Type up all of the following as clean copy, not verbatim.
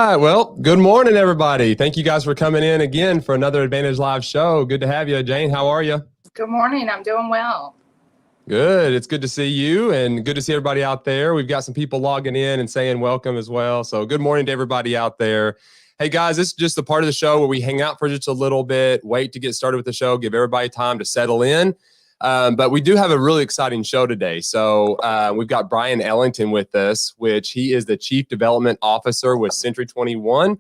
right. Well, good morning, everybody. Thank you guys for coming in again for another Advantage Live show. Good to have you, Jane. How are you? Good morning. I'm doing well. Good. It's good to see you and good to see everybody out there. We've got some people logging in and saying welcome as well. So good morning to everybody out there. Hey, guys, this is just a part of the show where we hang out for just a little bit, wait to get started with the show, give everybody time to settle in. But we do have a really exciting show today. So we've got Bryon Ellington with us, which he is the Chief Development Officer with Century 21.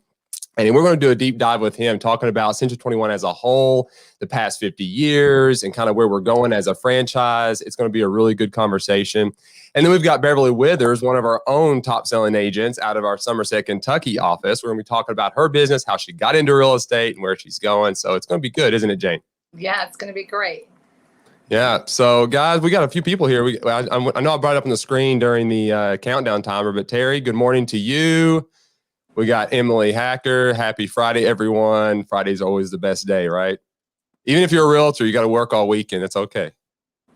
And we're going to do a deep dive with him, talking about Century 21 as a whole, the past 50 years, and kind of where we're going as a franchise. It's going to be a really good conversation. And then we've got Beverly Withers, one of our own top-selling agents out of our Somerset, Kentucky office. We're going to be talking about her business, how she got into real estate, and where she's going. So it's going to be good, isn't it, Jane? Yeah, it's going to be great. Yeah. So, guys, we got a few people here. I know I brought it up on the screen during the countdown timer, but Terry, good morning to you. We got Emily Hacker. Happy Friday, everyone. Friday's always the best day, right? Even if you're a realtor, you got to work all weekend. It's okay.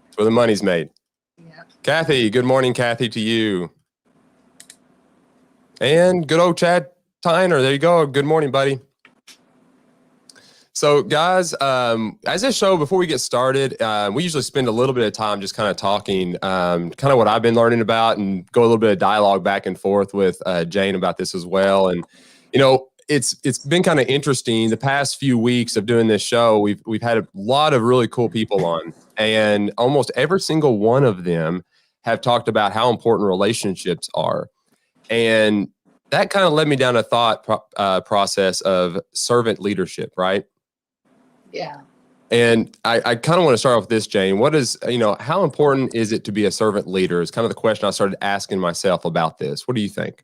It's where the money's made. Yeah. Kathy, good morning, Kathy, to you. And good old Chad Tyner. There you go. Good morning, buddy. So, guys, as a show, before we get started, we usually spend a little bit of time just kind of talking, kind of what I've been learning about, and go a little bit of dialogue back and forth with Jane about this as well. And it's been kind of interesting the past few weeks of doing this show. We've had a lot of really cool people on, and almost every single one of them have talked about how important relationships are, and that kind of led me down a thought process of servant leadership, right? Yeah. And I kind of want to start off with this, Jane. What is, how important is it to be a servant leader? Is kind of the question I started asking myself about this. What do you think?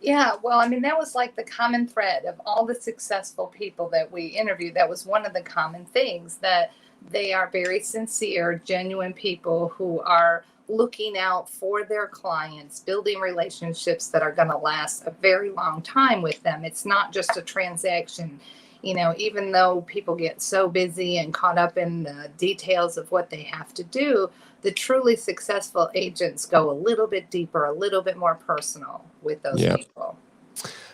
Yeah. Well, I mean, that was like the common thread of all the successful people that we interviewed. That was one of the common things, that they are very sincere, genuine people who are looking out for their clients, building relationships that are going to last a very long time with them. It's not just a transaction. Even though people get so busy and caught up in the details of what they have to do, the truly successful agents go a little bit deeper, a little bit more personal with those people.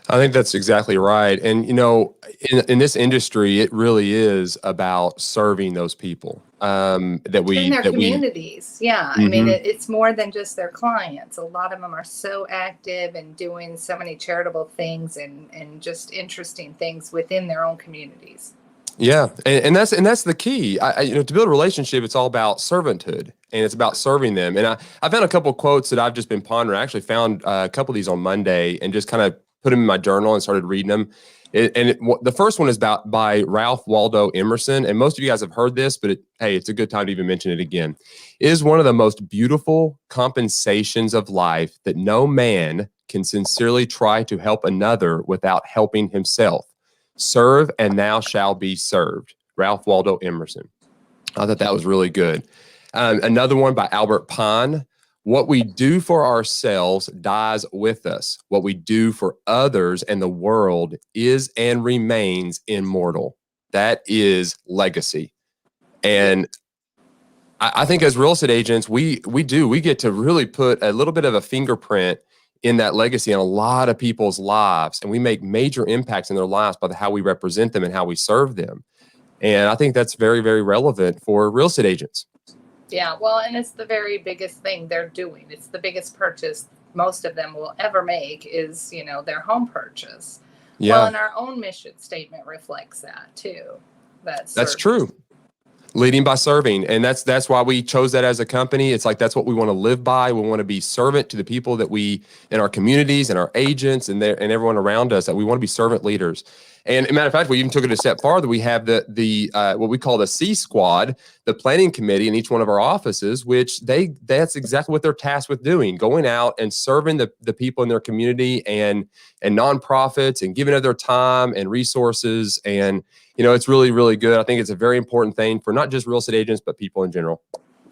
I think that's exactly right. And, in this industry, it really is about serving those people in their communities. Yeah. Mm-hmm. I mean, it's more than just their clients. A lot of them are so active and doing so many charitable things and just interesting things within their own communities. Yeah. And that's the key. To build a relationship, it's all about servanthood, and it's about serving them. And I found a couple of quotes that I've just been pondering. I actually found a couple of these on Monday and just kind of put them in my journal and started reading them. The first one is by Ralph Waldo Emerson. And most of you guys have heard this, but it's a good time to even mention it again. It is one of the most beautiful compensations of life that no man can sincerely try to help another without helping himself. Serve and thou shalt be served. Ralph Waldo Emerson. I thought that was really good. Another one by Albert Pond. What we do for ourselves dies with us. What we do for others and the world is and remains immortal. That is legacy. And I think as real estate agents, we get to really put a little bit of a fingerprint in that legacy in a lot of people's lives. And we make major impacts in their lives by how we represent them and how we serve them. And I think that's very, very relevant for real estate agents. Yeah, well, and it's the very biggest thing they're doing. It's the biggest purchase most of them will ever make is, their home purchase. Yeah. Well, and our own mission statement reflects that too. That's true. Leading by serving. And that's why we chose that as a company. It's like, that's what we want to live by. We want to be servant to the people that we, in our communities and our agents and everyone around us, that we want to be servant leaders. And as a matter of fact, we even took it a step farther. We have the what we call the C squad, the planning committee in each one of our offices, which that's exactly what they're tasked with doing, going out and serving the people in their community and nonprofits and giving of their time and resources. And, it's really, really good. I think it's a very important thing for not just real estate agents, but people in general.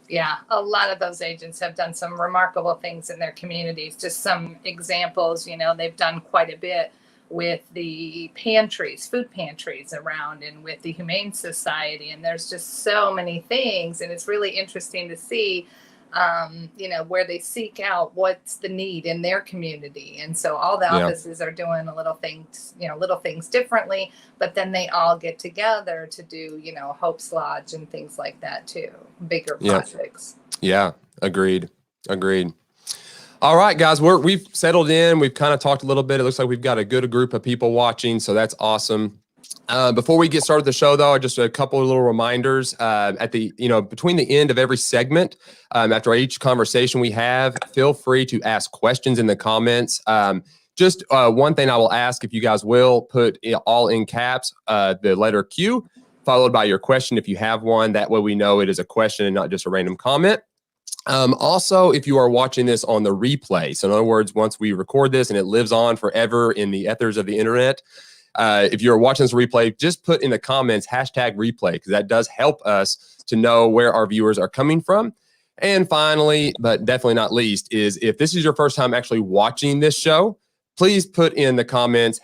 Yeah, a lot of those agents have done some remarkable things in their communities. Just some examples, they've done quite a bit with the food pantries around, and with the Humane Society. And there's just so many things. And it's really interesting to see where they seek out what's the need in their community. And so all the offices are doing little things differently, but then they all get together to do, Hope's Lodge and things like that too, bigger projects. Yeah, agreed. All right, guys, we've settled in. We've kind of talked a little bit. It looks like we've got a good group of people watching, so that's awesome. Before we get started the show, though, just a couple of little reminders. At the between the end of every segment, after each conversation we have, feel free to ask questions in the comments. Just one thing I will ask, if you guys will put it all in caps, the letter Q, followed by your question if you have one. That way we know it is a question and not just a random comment. Also, if you are watching this on the replay, so in other words, once we record this and it lives on forever in the ethers of the internet, if you're watching this replay, just put in the comments #replay, because that does help us to know where our viewers are coming from. And finally, but definitely not least, is if this is your first time actually watching this show, please put in the comments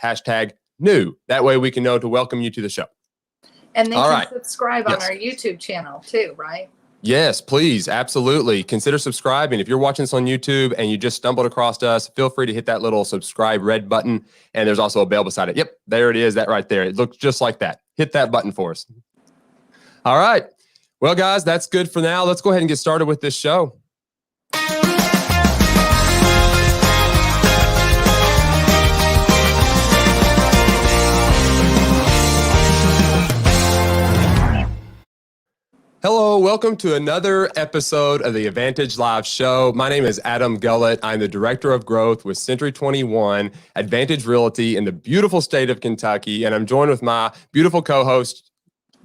#new. That way we can know to welcome you to the show. And they can subscribe on our YouTube channel too, right? Yes, please. Absolutely. Consider subscribing. If you're watching this on YouTube and you just stumbled across us, feel free to hit that little subscribe red button. And there's also a bell beside it. Yep, there it is. That right there. It looks just like that. Hit that button for us. All right. Well, guys, that's good for now. Let's go ahead and get started with this show. Hello, welcome to another episode of the Advantage Live Show. My name is Adam Gullett. I'm the Director of Growth with Century 21 Advantage Realty in the beautiful state of Kentucky, and I'm joined with my beautiful co-host,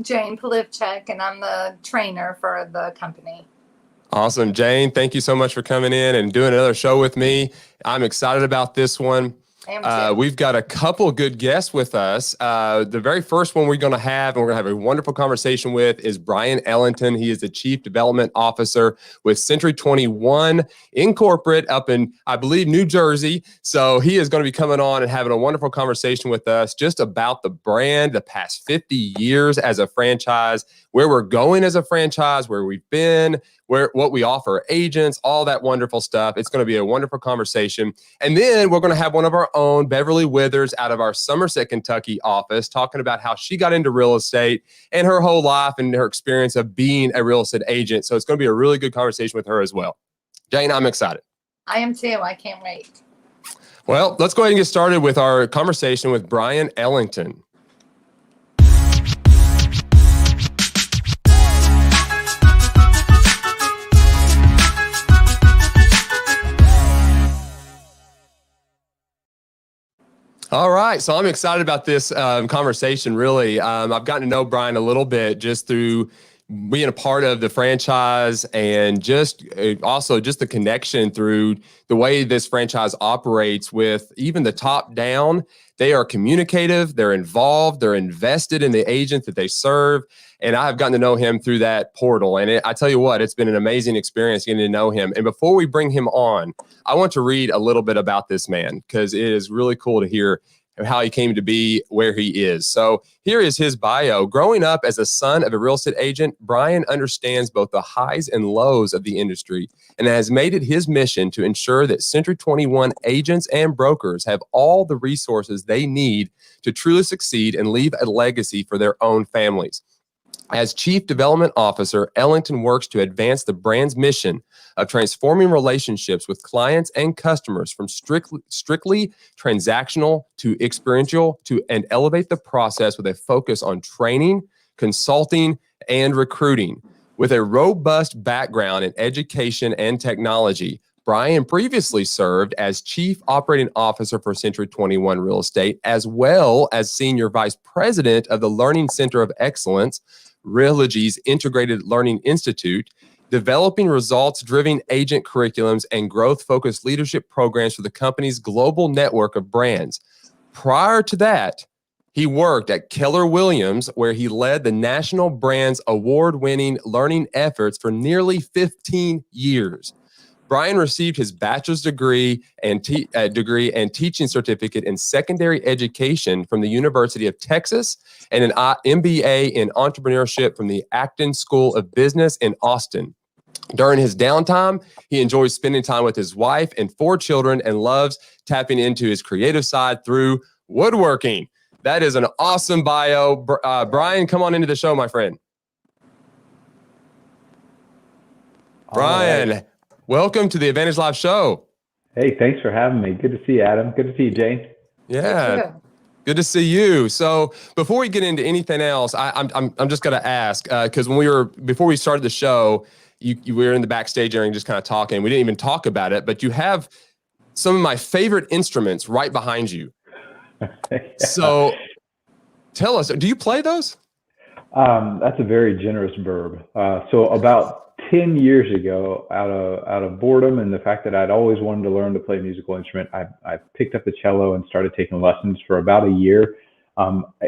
Jane Polivchek, and I'm the trainer for the company. Awesome, Jane. Thank you so much for coming in and doing another show with me. I'm excited about this one. We've got a couple good guests with us. The very first one we're going to have, and we're going to have a wonderful conversation with, is Bryon Ellington. He is the Chief Development Officer with Century 21 in corporate up in, I believe, New Jersey. So he is going to be coming on and having a wonderful conversation with us just about the brand, the past 50 years as a franchise, where we're going as a franchise, where we've been, what we offer agents, all that wonderful stuff. It's going to be a wonderful conversation. And then we're going to have one of our own, Beverly Withers, out of our Somerset, Kentucky office, talking about how she got into real estate and her whole life and her experience of being a real estate agent. So it's going to be a really good conversation with her as well. Jane, I'm excited. I am too. I can't wait. Well, let's go ahead and get started with our conversation with Bryon Ellington. All right. So I'm excited about this conversation, really. I've gotten to know Bryon a little bit just through being a part of the franchise and just also just the connection through the way this franchise operates with even the top down. They are communicative, they're involved, they're invested in the agent that they serve. And I have gotten to know him through that portal. And I tell you what, it's been an amazing experience getting to know him. And before we bring him on, I want to read a little bit about this man because it is really cool to hear how he came to be where he is. So here is his bio. Growing up as a son of a real estate agent, Bryon understands both the highs and lows of the industry and has made it his mission to ensure that Century 21 agents and brokers have all the resources they need to truly succeed and leave a legacy for their own families. As Chief Development Officer, Ellington works to advance the brand's mission of transforming relationships with clients and customers from strictly transactional to experiential and elevate the process with a focus on training, consulting, and recruiting. With a robust background in education and technology, Bryon previously served as Chief Operating Officer for Century 21 Real Estate, as well as Senior Vice President of the Learning Center of Excellence, Realogy's Integrated Learning Institute, developing results-driven agent curriculums and growth-focused leadership programs for the company's global network of brands. Prior to that, he worked at Keller Williams, where he led the National Brands Award-winning learning efforts for nearly 15 years. Bryon received his bachelor's degree and teaching certificate in secondary education from the University of Texas and an MBA in entrepreneurship from the Acton School of Business in Austin. During his downtime, he enjoys spending time with his wife and 4 children and loves tapping into his creative side through woodworking. That is an awesome bio. Bryon, come on into the show, my friend. Bryon, right. welcome to the Advantage Live show. Hey, thanks for having me. Good to see you, Adam. Good to see you, Jane. Yeah, good to see you. So before we get into anything else, I'm just going to ask, because before we started the show, you were in the backstage area and just kind of talking. We didn't even talk about it, but you have some of my favorite instruments right behind you. Yeah. So tell us, do you play those? That's a very generous verb. So about 10 years ago, out of boredom and the fact that I'd always wanted to learn to play a musical instrument, I picked up the cello and started taking lessons for about a year.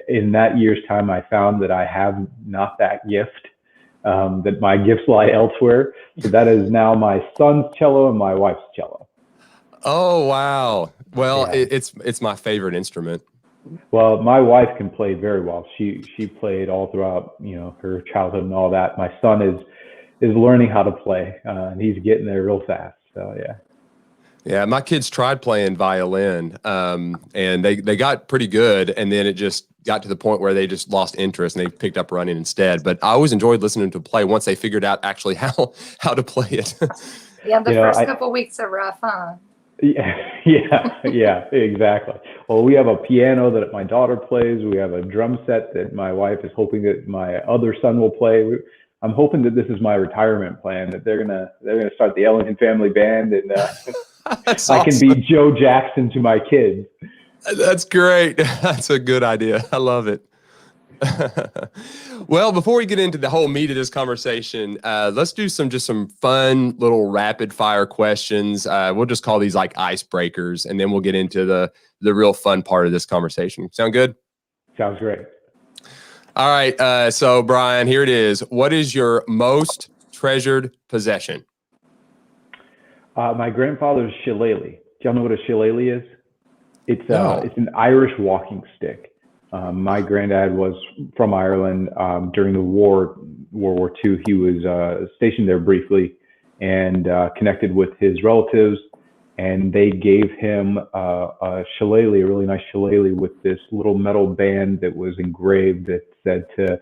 In that year's time, I found that I have not that gift, that my gifts lie elsewhere. So that is now my son's cello and my wife's cello. Oh, wow. Well, Yeah. it's my favorite instrument. Well, my wife can play very well. She played all throughout, her childhood and all that. My son is learning how to play, and he's getting there real fast. So yeah. Yeah, my kids tried playing violin, and they got pretty good, and then it just got to the point where they just lost interest and they picked up running instead. But I always enjoyed listening to play once they figured out actually how to play it. Yeah, the first couple weeks are rough, huh? Yeah, exactly. Well, we have a piano that my daughter plays. We have a drum set that my wife is hoping that my other son will play. I'm hoping that this is my retirement plan, that they're gonna start the Ellington family band, and That's I awesome. can be Joe Jackson to my kids. That's great. That's a good idea. I love it. Well, before we get into the whole meat of this conversation, let's do some fun little rapid fire questions. We'll just call these like icebreakers, and then we'll get into the real fun part of this conversation. Sound good? Sounds great. All right. So Bryon, here it is. What is your most treasured possession? My grandfather's shillelagh. Do y'all know what a shillelagh is? It's No. it's an Irish walking stick. My granddad was from Ireland during the World War II. He was stationed there briefly and connected with his relatives, and they gave him a shillelagh, a really nice shillelagh with this little metal band that was engraved that said to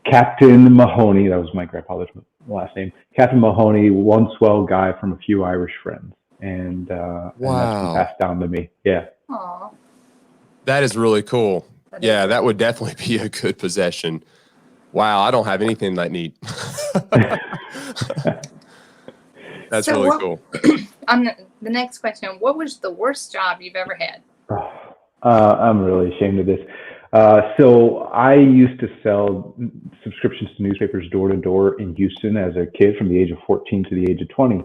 Captain Mahoney, that was my grandfather's last name, Captain Mahoney, one swell guy from a few Irish friends. And that's been passed down to me. Yeah. Aw. That is really cool. Yeah, that would definitely be a good possession. Wow, I don't have anything that neat. That's So really cool. On the next question, what was the worst job you've ever had? I'm really ashamed of this. So I used to sell subscriptions to newspapers door to door in Houston as a kid from the age of 14 to the age of 20.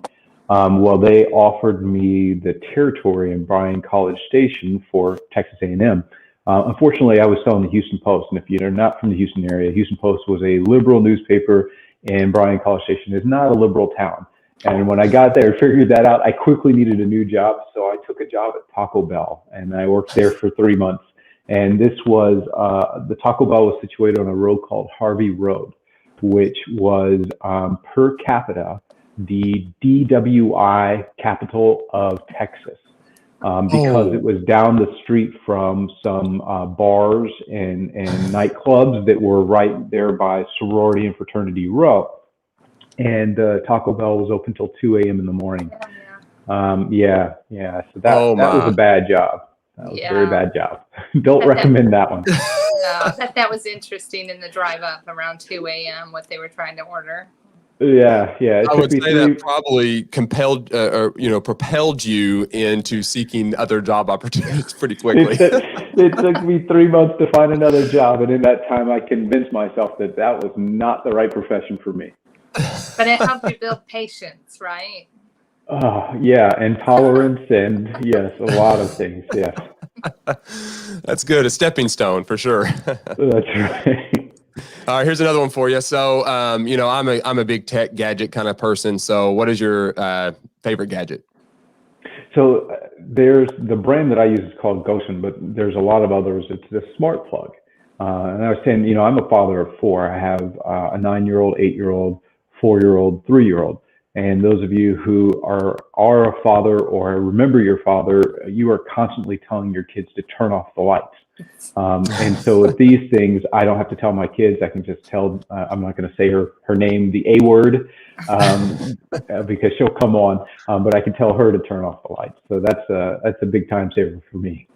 Well, they offered me the territory in Bryan College Station for Texas A&M. Unfortunately, I was selling the Houston Post, and if you're not from the Houston area, Houston Post was a liberal newspaper, and Bryan College Station is not a liberal town. And when I got there and figured that out, I quickly needed a new job, so I took a job at Taco Bell, and I worked there for 3 months. And this was, the Taco Bell was situated on a road called Harvey Road, which was per capita the DWI capital of Texas. Because it was down the street from some bars and nightclubs that were right there by Sorority and Fraternity Row. And Taco Bell was open till 2 a.m. in the morning. Yeah. So that was a bad job. That was a very bad job. Don't recommend that one. No, that was interesting in the drive up around 2 a.m. what they were trying to order. Yeah. I would say that probably propelled you into seeking other job opportunities pretty quickly. It took me 3 months to find another job, and in that time, I convinced myself that was not the right profession for me. But it helped you build patience, right? Yeah, and tolerance, and yes, a lot of things. Yes. That's good. A stepping stone for sure. That's right. All right, here's another one for you. So, I'm a big tech gadget kind of person. So, what is your favorite gadget? So, there's the brand that I use is called Goshen, but there's a lot of others. It's the smart plug. And I was saying, I'm a father of 4. I have a 9-year-old, 8-year-old, 4-year-old, 3-year-old. And those of you who are a father or remember your father, you are constantly telling your kids to turn off the lights. And so with these things, I don't have to tell my kids. I can just tell, I'm not going to say her name, the A word, because she'll come on, but I can tell her to turn off the lights. So that's a big time saver for me.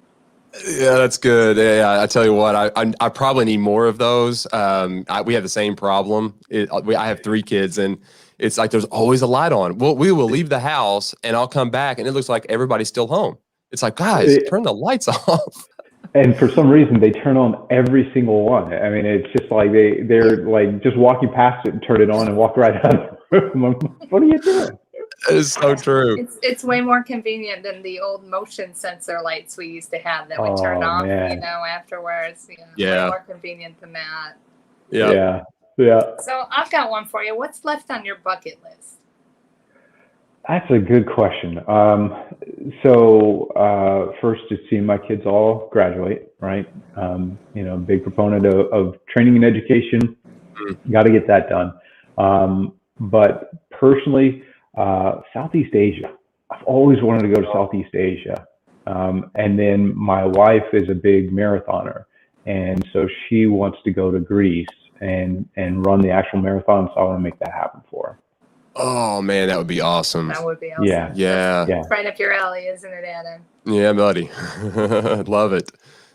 Yeah, that's good. Yeah, I tell you what, I probably need more of those. We have the same problem. I have 3 kids, and it's like there's always a light on. Well, we will leave the house, and I'll come back, and it looks like everybody's still home. It's like, guys, turn the lights off. And for some reason, they turn on every single one. I mean, it's just like they're like just walking past it and turn it on and walk right out of the room. What are you doing? That is so true. It's way more convenient than the old motion sensor lights we used to have that we turned off, man. Afterwards. Yeah. Way more convenient than that. Yeah. So I've got one for you. What's left on your bucket list? That's a good question. So first, just seeing my kids all graduate, right? Big proponent of training and education. Got to get that done. But personally, Southeast Asia. I've always wanted to go to Southeast Asia. And then my wife is a big marathoner. And so she wants to go to Greece and run the actual marathon. So I want to make that happen for her. Oh man, that would be awesome. That would be awesome. Yeah. It's right up your alley, isn't it, Adam? Yeah, buddy. I'd love it.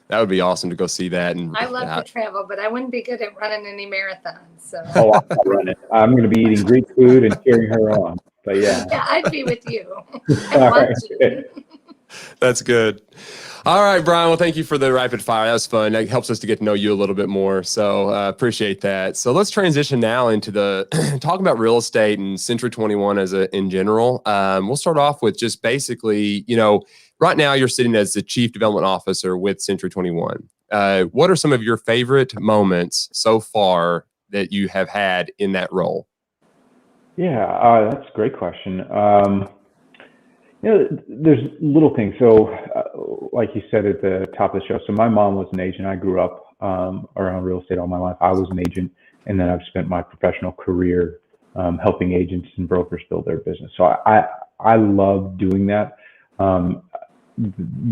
That would be awesome to go see that. And I love to travel, but I wouldn't be good at running any marathons. So. Oh, I'll run it. I'm going to be eating Greek food and cheering her on. But yeah. Yeah, I'd be with you. All right. That's good. All right, Bryon. Well, thank you for the rapid fire. That was fun. That helps us to get to know you a little bit more. So appreciate that. So let's transition now into the talking about real estate and Century 21 in general. We'll start off with just basically, right now you're sitting as the Chief Development Officer with Century 21. What are some of your favorite moments so far that you have had in that role? Yeah, that's a great question. There's little things. So, like you said at the top of the show, so my mom was an agent. I grew up around real estate all my life. I was an agent, and then I've spent my professional career helping agents and brokers build their business. So I love doing that.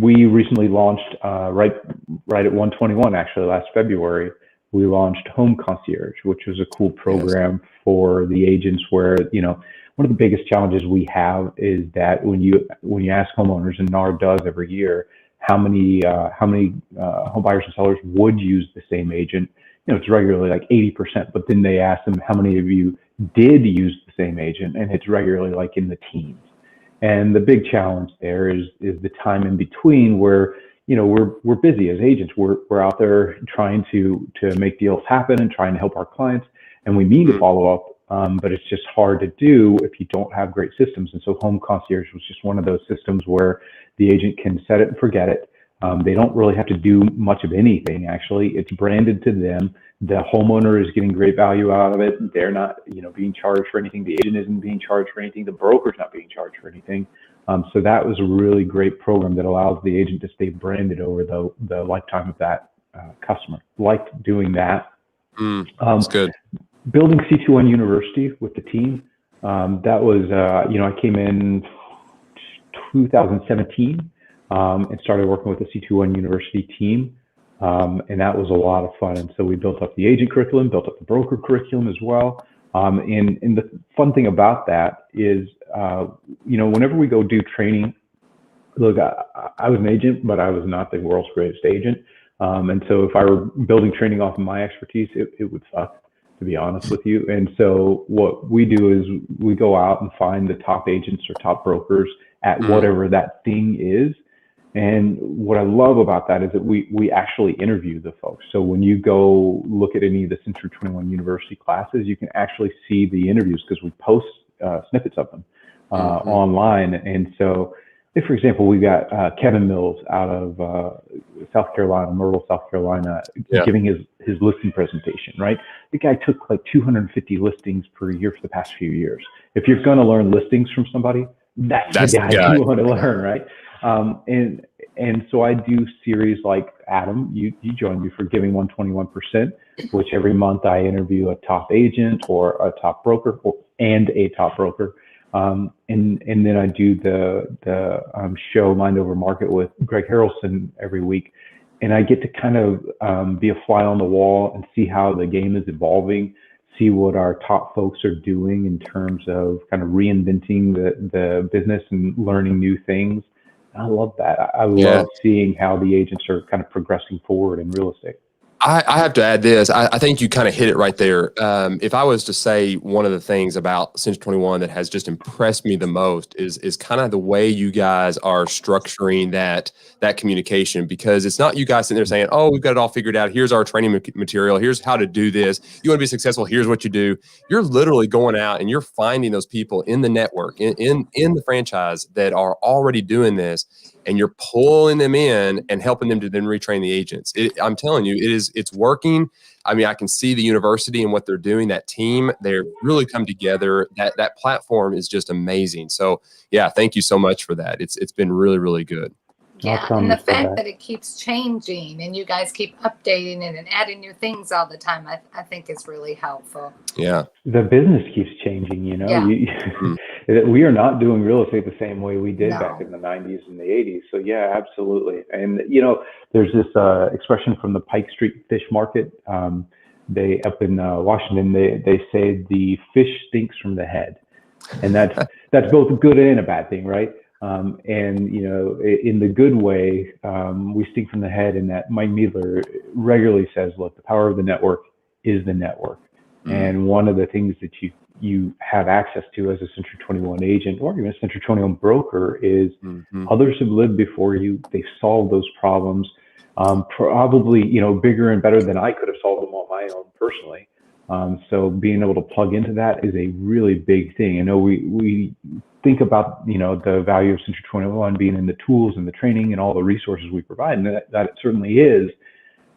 We recently launched right at 121, actually last February. We launched Home Concierge, which was a cool program for the agents where, one of the biggest challenges we have is that when you ask homeowners, and NAR does every year, how many home buyers and sellers would use the same agent, it's regularly like 80%, but then they ask them how many of you did use the same agent, and it's regularly like in the teens. And the big challenge there is the time in between where, we're busy as agents. We're out there trying to make deals happen and trying to help our clients, and we mean to follow up. But it's just hard to do if you don't have great systems. And so Home Concierge was just one of those systems where the agent can set it and forget it. They don't really have to do much of anything, actually. It's branded to them. The homeowner is getting great value out of it. They're not, being charged for anything. The agent isn't being charged for anything. The broker's not being charged for anything. So that was a really great program that allows the agent to stay branded over the lifetime of that customer. Liked doing that. That's good. Building C21 University with the team. That was, I came in 2017 and started working with the C21 University team. And that was a lot of fun. And so we built up the agent curriculum, built up the broker curriculum as well. And the fun thing about that is, whenever we go do training, look, I was an agent, but I was not the world's greatest agent. And so if I were building training off of my expertise, it would suck, to be honest with you. And so what we do is we go out and find the top agents or top brokers at whatever that thing is. And what I love about that is that we actually interview the folks. So when you go look at any of the Century 21 University classes, you can actually see the interviews because we post snippets of them online. And so, if, for example, we got Kevin Mills out of South Carolina, Myrtle, South Carolina, giving his listing presentation, right? The guy took like 250 listings per year for the past few years. If you're going to learn listings from somebody, that's the guy you want to learn, right? And so I do series like Adam, you joined me for Giving 121%, which every month I interview a top agent or a top broker and a top broker. And then I do the show Mind Over Market with Greg Harrelson every week, and I get to kind of be a fly on the wall and see how the game is evolving, see what our top folks are doing in terms of kind of reinventing the business and learning new things. I love that. I love seeing how the agents are kind of progressing forward in real estate. I have to add this. I think you kind of hit it right there. If I was to say one of the things about Century 21 that has just impressed me the most is kind of the way you guys are structuring that communication, because it's not you guys sitting there saying, oh, we've got it all figured out. Here's our training material. Here's how to do this. You want to be successful. Here's what you do. You're literally going out and you're finding those people in the network, in the franchise that are already doing this, and you're pulling them in and helping them to then retrain the agents. I'm telling you, it's working. I mean, I can see the university and what they're doing, that team, they're really come together. That platform is just amazing. So yeah, thank you so much for that. It's been really, really good. Yeah, and the fact that it keeps changing and you guys keep updating it and adding new things all the time, I think is really helpful. Yeah. The business keeps changing, you know. Yeah. We are not doing real estate the same way we did back in the 90s and the 80s. So yeah, absolutely. And, you know, there's this expression from the Pike Street Fish Market. They up in Washington, they say the fish stinks from the head. And that's both a good and a bad thing, right? And, you know, in the good way, we stink from the head, in that Mike Meadler regularly says, look, the power of the network is the network. And one of the things that you have access to as a Century 21 agent or even a Century 21 broker is others have lived before you. They've solved those problems, probably, you know, bigger and better than I could have solved them on my own personally. So being able to plug into that is a really big thing. I know we think about, you know, the value of Century 21 being in the tools and the training and all the resources we provide, and that it certainly is.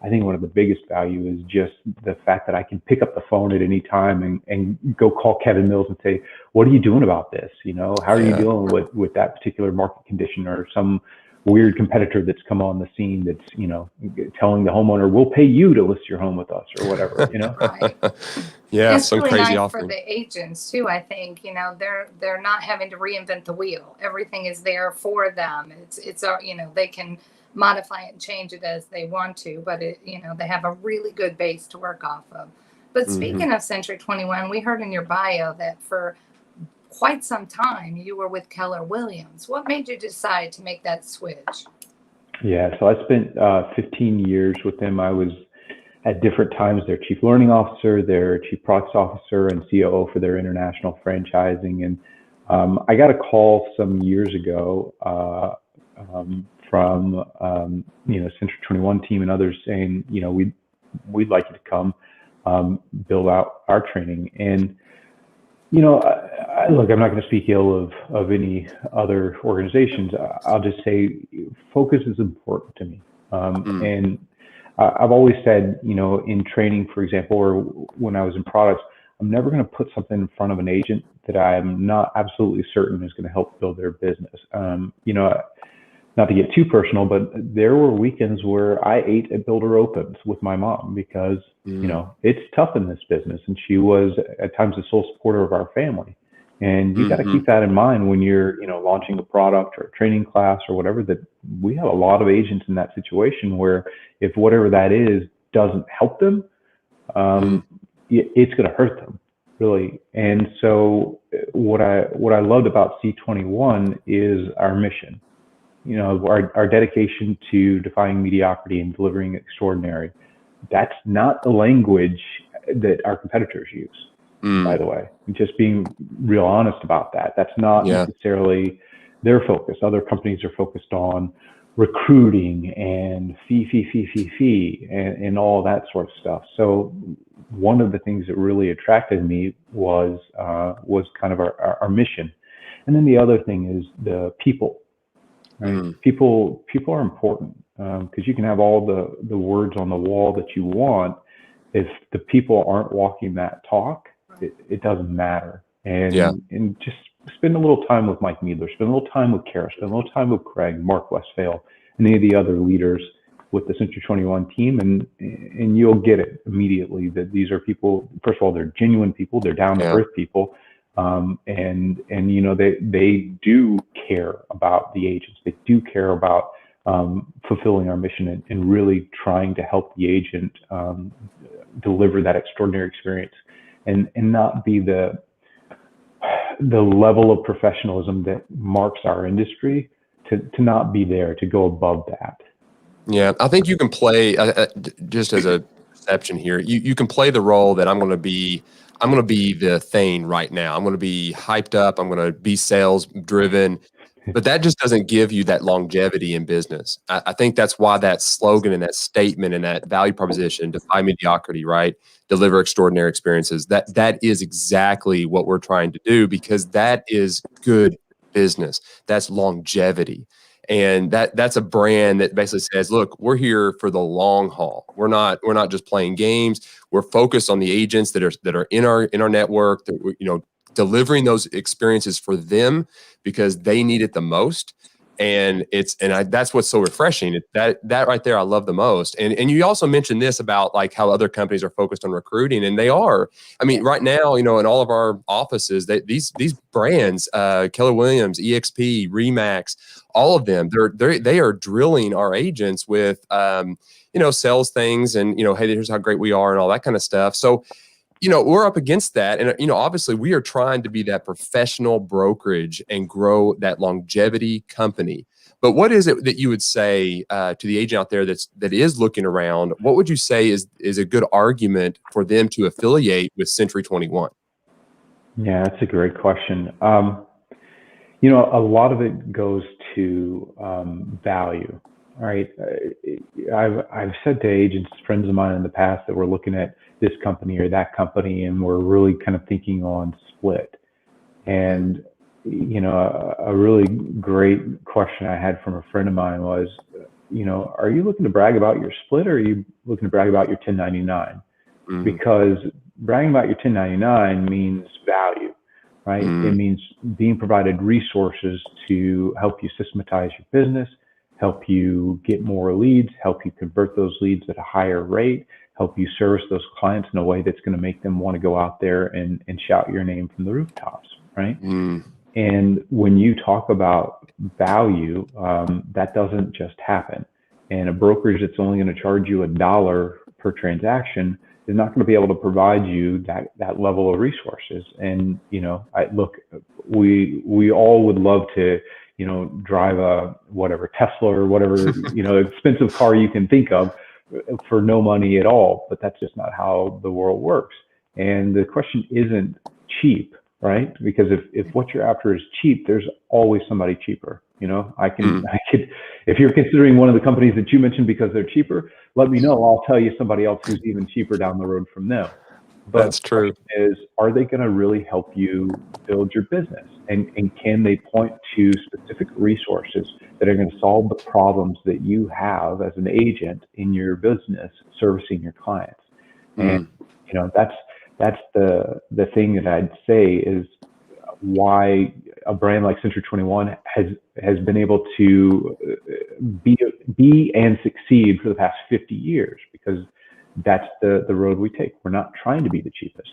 I think one of the biggest value is just the fact that I can pick up the phone at any time and go call Kevin Mills and say, what are you doing about this? You know, how are you dealing with that particular market condition, or some weird competitor that's come on the scene that's, you know, telling the homeowner, we'll pay you to list your home with us, or whatever, you know? Right. Yeah, it's some really crazy nice offering. For the agents too. I think, you know, they're not having to reinvent the wheel. Everything is there for them. It's you know, they can modify it and change it as they want to, but you know, they have a really good base to work off of. But speaking of Century 21, we heard in your bio that for quite some time you were with Keller Williams. What made you decide to make that switch? Yeah, so I spent 15 years with them. I was at different times their chief learning officer, their chief products officer, and COO for their international franchising. And I got a call some years ago from you know, Century 21 team and others saying, you know, we'd like you to come build out our training. And you know, look, I'm not going to speak ill of any other organizations. I'll just say focus is important to me. And I've always said, you know, in training, for example, or when I was in products, I'm never going to put something in front of an agent that I'm not absolutely certain is going to help build their business. You know, not to get too personal, but there were weekends where I ate at Builder Opens with my mom because, you know, it's tough in this business. And she was at times the sole supporter of our family. And you got to keep that in mind when you're, you know, launching a product or a training class or whatever, that we have a lot of agents in that situation where if whatever that is doesn't help them, it's going to hurt them, really. And so what I loved about C21 is our mission. You know, our dedication to defying mediocrity and delivering extraordinary. That's not the language that our competitors use, by the way. Just being real honest about that. That's not necessarily their focus. Other companies are focused on recruiting and fee, and all that sort of stuff. So one of the things that really attracted me was kind of our mission. And then the other thing is the people. Right? People are important because you can have all the words on the wall that you want. If the people aren't walking that talk, it doesn't matter. And just spend a little time with Mike Meadler, spend a little time with Kara, spend a little time with Craig, Mark Westphal, and any of the other leaders with the Century 21 team, and you'll get it immediately that these are people. First of all, they're genuine people, they're down to earth people. And they do care about the agents. They do care about fulfilling our mission and really trying to help the agent deliver that extraordinary experience, and not be the level of professionalism that marks our industry, to not be there, to go above that. Yeah, I think you can play just as a perception here. You can play the role that I'm going to be the thing right now. I'm going to be hyped up. I'm going to be sales driven, but that just doesn't give you that longevity in business. I think that's why that slogan and that statement and that value proposition, defy mediocrity, right? Deliver extraordinary experiences. That is exactly what we're trying to do, because that is good business. That's longevity. And that's a brand that basically says, look, we're here for the long haul. We're not just playing games. We're focused on the agents that are in our network, that we're, delivering those experiences for them because they need it the most. And that's what's so refreshing. That right there, I love the most. And you also mentioned this about like how other companies are focused on recruiting, and they are. I mean, right now, in all of our offices, these brands, Keller Williams, EXP, Remax, all of them, they are drilling our agents with, sales things, and hey, here's how great we are, and all that kind of stuff. So, we're up against that. And, obviously we are trying to be that professional brokerage and grow that longevity company. But what is it that you would say to the agent out there that is looking around? What would you say is a good argument for them to affiliate with Century 21? Yeah, that's a great question. A lot of it goes to value, right? I've said to agents, friends of mine in the past, that we're looking at this company or that company, and we're really kind of thinking on split. And, a really great question I had from a friend of mine was, are you looking to brag about your split, or are you looking to brag about your 1099? Mm-hmm. Because bragging about your 1099 means value, right? Mm-hmm. It means being provided resources to help you systematize your business, help you get more leads, help you convert those leads at a higher rate, help you service those clients in a way that's going to make them want to go out there and shout your name from the rooftops, right? Mm. And when you talk about value, that doesn't just happen. And a brokerage that's only going to charge you $1 per transaction is not going to be able to provide you that level of resources. And, we all would love to, drive a Tesla or whatever, expensive car you can think of for no money at all, but that's just not how the world works. And the question isn't cheap, right? Because if what you're after is cheap, there's always somebody cheaper. I could, if you're considering one of the companies that you mentioned because they're cheaper, let me know. I'll tell you somebody else who's even cheaper down the road from them. But that's true. The question is, are they going to really help you build your business? And can they point to specific resources that are going to solve the problems that you have as an agent in your business servicing your clients? And, that's the thing that I'd say is why a brand like Century 21 has been able to be and succeed for the past 50 years, because that's the road we take. We're not trying to be the cheapest.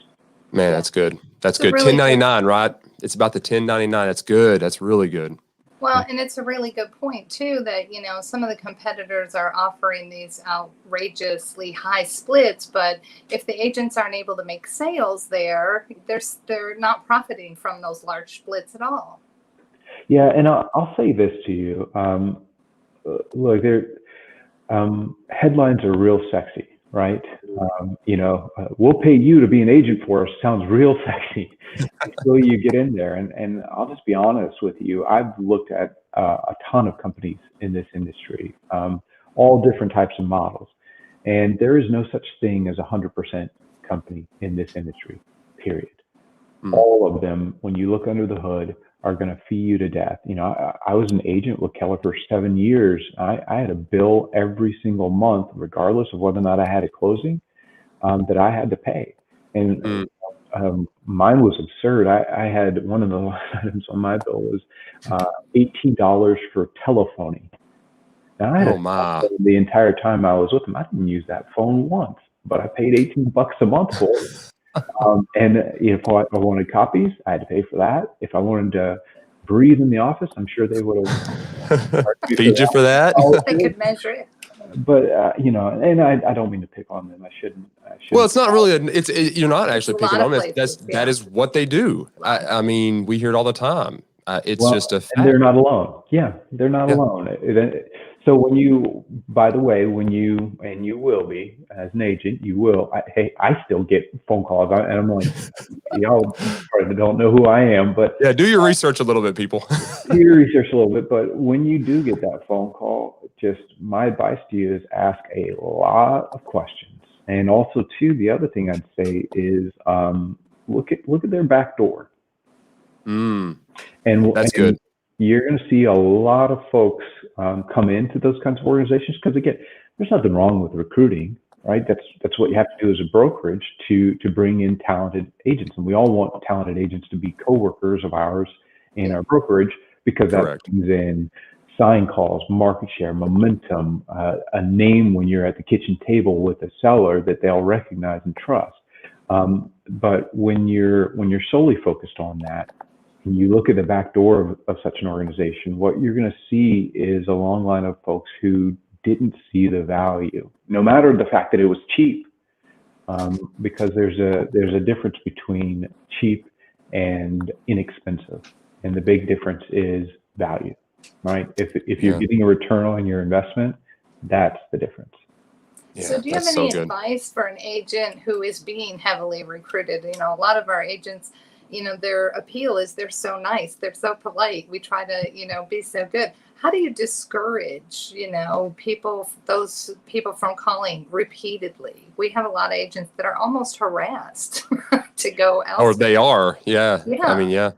Man, that's good. That's good. Really 1099, right? It's about the 1099. That's good. That's really good. Well, and it's a really good point too, that, some of the competitors are offering these outrageously high splits, but if the agents aren't able to make sales there, they're not profiting from those large splits at all. Yeah. And I'll say this to you. Look, headlines are real sexy, right? We'll pay you to be an agent for us. Sounds real sexy until you get in there. And I'll just be honest with you. I've looked at a ton of companies in this industry, all different types of models. And there is no such thing as 100% company in this industry, period. Mm. All of them, when you look under the hood, are going to fee you to death. I was an agent with Keller for 7 years. I had a bill every single month, regardless of whether or not I had a closing, that I had to pay. And mine was absurd. I had one of the line items on my bill was $18 for telephony. Now, I had the entire time I was with them. I didn't use that phone once, but I paid $18 a month for it. And if I wanted copies, I had to pay for that. If I wanted to breathe in the office, I'm sure they would have Feed you for that. They could measure it. But and I don't mean to pick on them. I shouldn't. Well, it's not really. You're not actually a lot picking on of them. places, That is what they do. I mean, we hear it all the time. It's just a fact. And they're not alone. Yeah, they're not alone. So when you, by the way, when you, and you will be as an agent, you will. I still get phone calls, and I'm like, y'all probably don't know who I am, but yeah, do your research a little bit, people. do your research a little bit. But when you do get that phone call, just my advice to you is ask a lot of questions. And also, too, the other thing I'd say is look at their back door. That's good. You're going to see a lot of folks come into those kinds of organizations because, again, there's nothing wrong with recruiting, right? That's what you have to do as a brokerage to bring in talented agents, and we all want talented agents to be coworkers of ours in our brokerage because that brings in sign calls, market share, momentum, a name when you're at the kitchen table with a seller that they'll recognize and trust. But when you're solely focused on that, and you look at the back door of such an organization, what you're going to see is a long line of folks who didn't see the value, no matter the fact that it was cheap, because there's a difference between cheap and inexpensive, and the big difference is value, right? If you're getting a return on your investment, that's the difference. Yeah, so do you have any advice for an agent who is being heavily recruited? You know, a lot of our agents, you know, their appeal is they're so nice, they're so polite, we try to, you know, be so good. How do you discourage, you know, those people from calling repeatedly? We have a lot of agents that are almost harassed to go out. Or they are, yeah. I mean, yeah.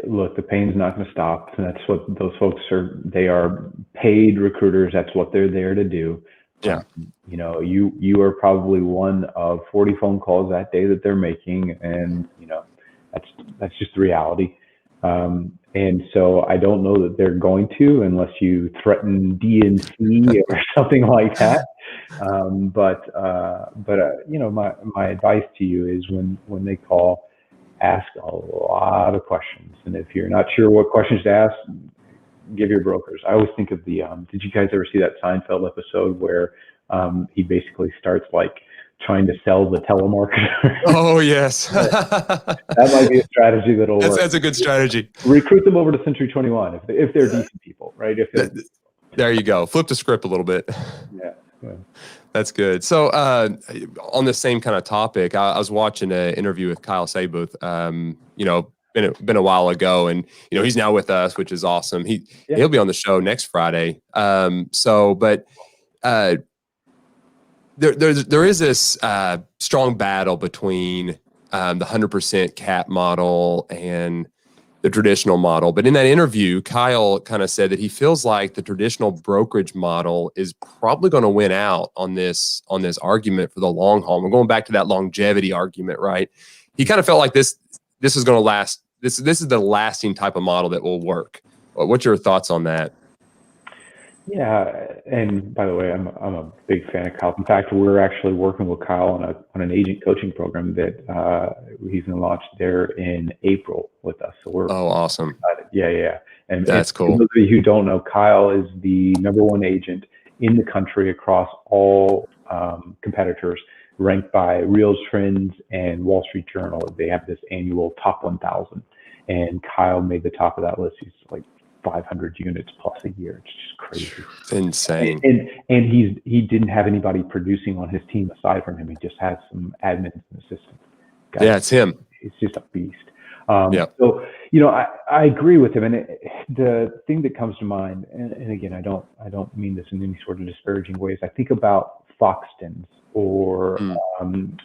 Look, the pain's not going to stop. That's what those folks are. They are paid recruiters. That's what they're there to do. Yeah. You know, you are probably one of 40 phone calls that day that they're making, and you know, that's just the reality. And so I don't know that they're going to, unless you threaten DNC or something like that. But you know, my advice to you is when they call, ask a lot of questions. And if you're not sure what questions to ask, give your brokers. I always think of the, did you guys ever see that Seinfeld episode where he basically starts like trying to sell the telemarketer? Oh, yes. That might be a strategy that'll work. That's a good strategy. Recruit them over to Century 21 if they're decent people, right? There you go. Flip the script a little bit. Yeah. That's good. So on the same kind of topic, I was watching an interview with Kyle Sabuth, you know, been a while ago, and you know, he's now with us, which is awesome. He'll be on the show next Friday. But there is this strong battle between the 100% cap model and the traditional model. But in that interview, Kyle kind of said that he feels like the traditional brokerage model is probably going to win out on this argument for the long haul. We're going back to that longevity argument, right? He kind of felt like this is going to last. This is the lasting type of model that will work. What's your thoughts on that? Yeah, and by the way, I'm a big fan of Kyle. In fact, we're actually working with Kyle on an agent coaching program that he's going to launch there in April with us. So we're awesome. Excited. Yeah, and that's cool. For those of you who don't know, Kyle is the #1 agent in the country across all competitors, ranked by RealsTrends and Wall Street Journal. They have this annual top 1,000, and Kyle made the top of that list. He's like 500 units plus a year. It's just crazy. It's insane. And he didn't have anybody producing on his team aside from him. He just had some admins and assistants. Yeah, it's him. It's just a beast. So, you know, I agree with him. And the thing that comes to mind, and again, I don't mean this in any sort of disparaging ways. I think about Foxtons or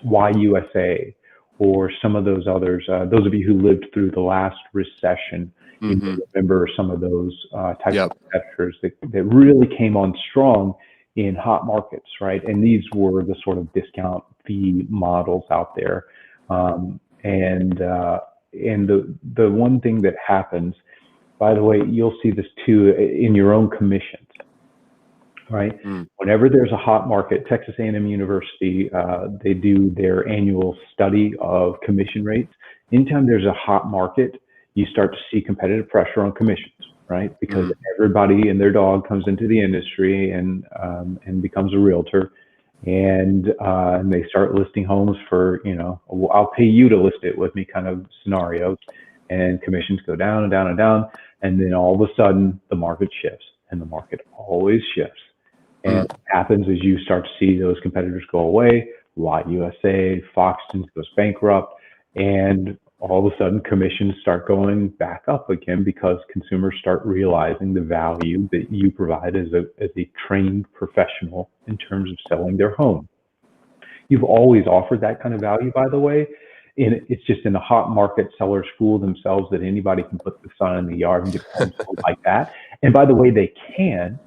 YUSA or some of those others. Those of you who lived through the last recession, you remember some of those types of competitors that really came on strong in hot markets, right? And these were the sort of discount fee models out there. And the one thing that happens, by the way, you'll see this too in your own commissions. right? Mm. Whenever there's a hot market, Texas A&M University, they do their annual study of commission rates. Anytime there's a hot market, you start to see competitive pressure on commissions, right? Because everybody and their dog comes into the industry and becomes a realtor, and they start listing homes for, well, I'll pay you to list it with me kind of scenarios, and commissions go down and down and down, and then all of a sudden the market shifts, and the market always shifts. And what happens is you start to see those competitors go away. Lot USA, Foxton's goes bankrupt, and all of a sudden commissions start going back up again because consumers start realizing the value that you provide as a trained professional in terms of selling their home. You've always offered that kind of value, by the way. And it's just in a hot market, sellers fool themselves that anybody can put the sun in the yard and get homes sold like that. And by the way, they can,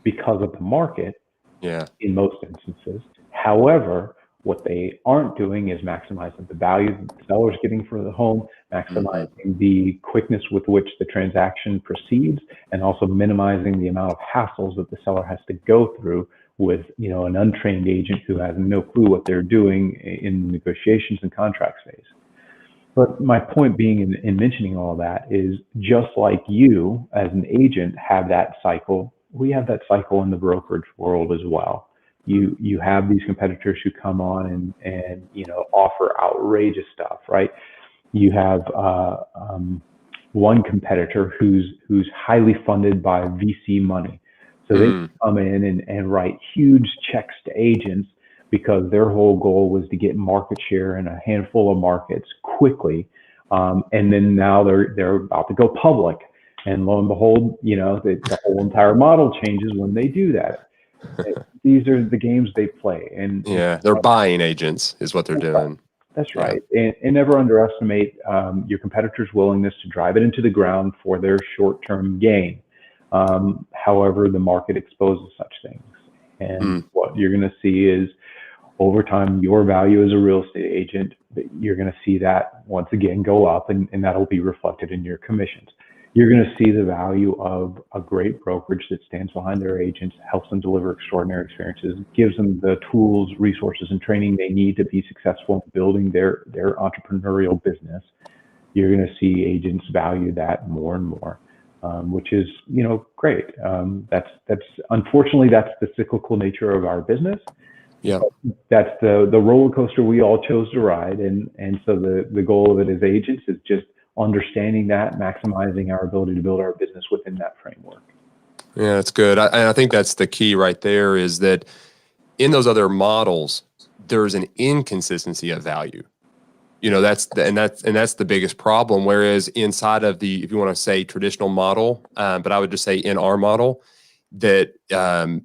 because of the market, in most instances. However, what they aren't doing is maximizing the value that the seller's getting for the home, maximizing the quickness with which the transaction proceeds, and also minimizing the amount of hassles that the seller has to go through with, an untrained agent who has no clue what they're doing in the negotiations and contract phase. But my point being in mentioning all that is, just like you as an agent have that cycle, we have that cycle in the brokerage world as well. You have these competitors who come on and offer outrageous stuff, right? You have one competitor who's highly funded by VC money. So they come in and write huge checks to agents because their whole goal was to get market share in a handful of markets quickly. And then now they're about to go public. And lo and behold, the whole entire model changes when they do that. These are the games they play. And they're buying agents is what they're doing. That's right. And never underestimate your competitor's willingness to drive it into the ground for their short-term gain. However, the market exposes such things. And what you're going to see is, over time, your value as a real estate agent, you're going to see that once again go up, and that'll be reflected in your commissions. You're going to see the value of a great brokerage that stands behind their agents, helps them deliver extraordinary experiences, gives them the tools, resources, and training they need to be successful in building their entrepreneurial business. You're going to see agents value that more and more, which is, great. That's unfortunately, that's the cyclical nature of our business. Yeah, that's the roller coaster we all chose to ride, and so the goal of it as agents is just understanding that, maximizing our ability to build our business within that framework. Yeah, that's good. I think that's the key right there, is that in those other models, there's an inconsistency of value. That's the biggest problem. Whereas inside of the, if you want to say traditional model, but I would just say in our model, that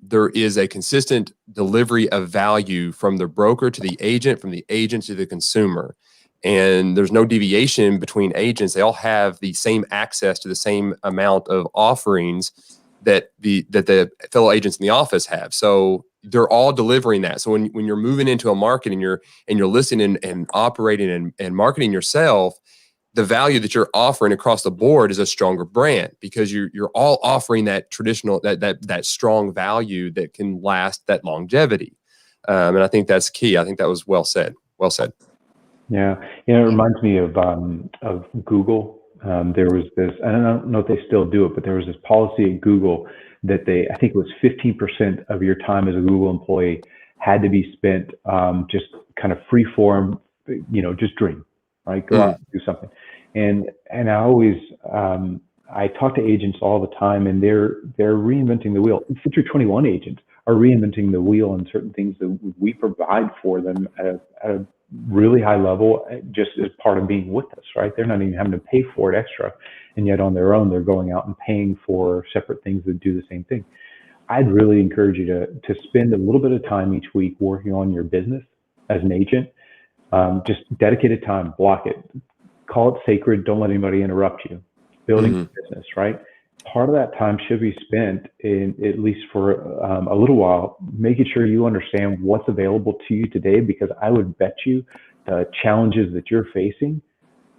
there is a consistent delivery of value from the broker to the agent, from the agent to the consumer. And there's no deviation between agents. They all have the same access to the same amount of offerings that the fellow agents in the office have. So they're all delivering that. So when you're moving into a market and you're listening and operating and marketing yourself, the value that you're offering across the board is a stronger brand, because you're all offering that traditional, that strong value that can last, that longevity. And I think that's key. I think that was well said. Well said. Yeah, it reminds me of Google. There was this, I don't know if they still do it, but there was this policy at Google that I think it was 15% of your time as a Google employee had to be spent just kind of free form, just dream, right? Go out and do something. And I always, I talk to agents all the time, and they're reinventing the wheel. Century 21 agents are reinventing the wheel on certain things that we provide for them at a really high level, just as part of being with us, right? They're not even having to pay for it extra, and yet on their own, they're going out and paying for separate things that do the same thing. I'd really encourage you to spend a little bit of time each week working on your business as an agent. Just dedicated time, block it, call it sacred. Don't let anybody interrupt you. Building your business, right? Part of that time should be spent in, at least for a little while, making sure you understand what's available to you today, because I would bet you the challenges that you're facing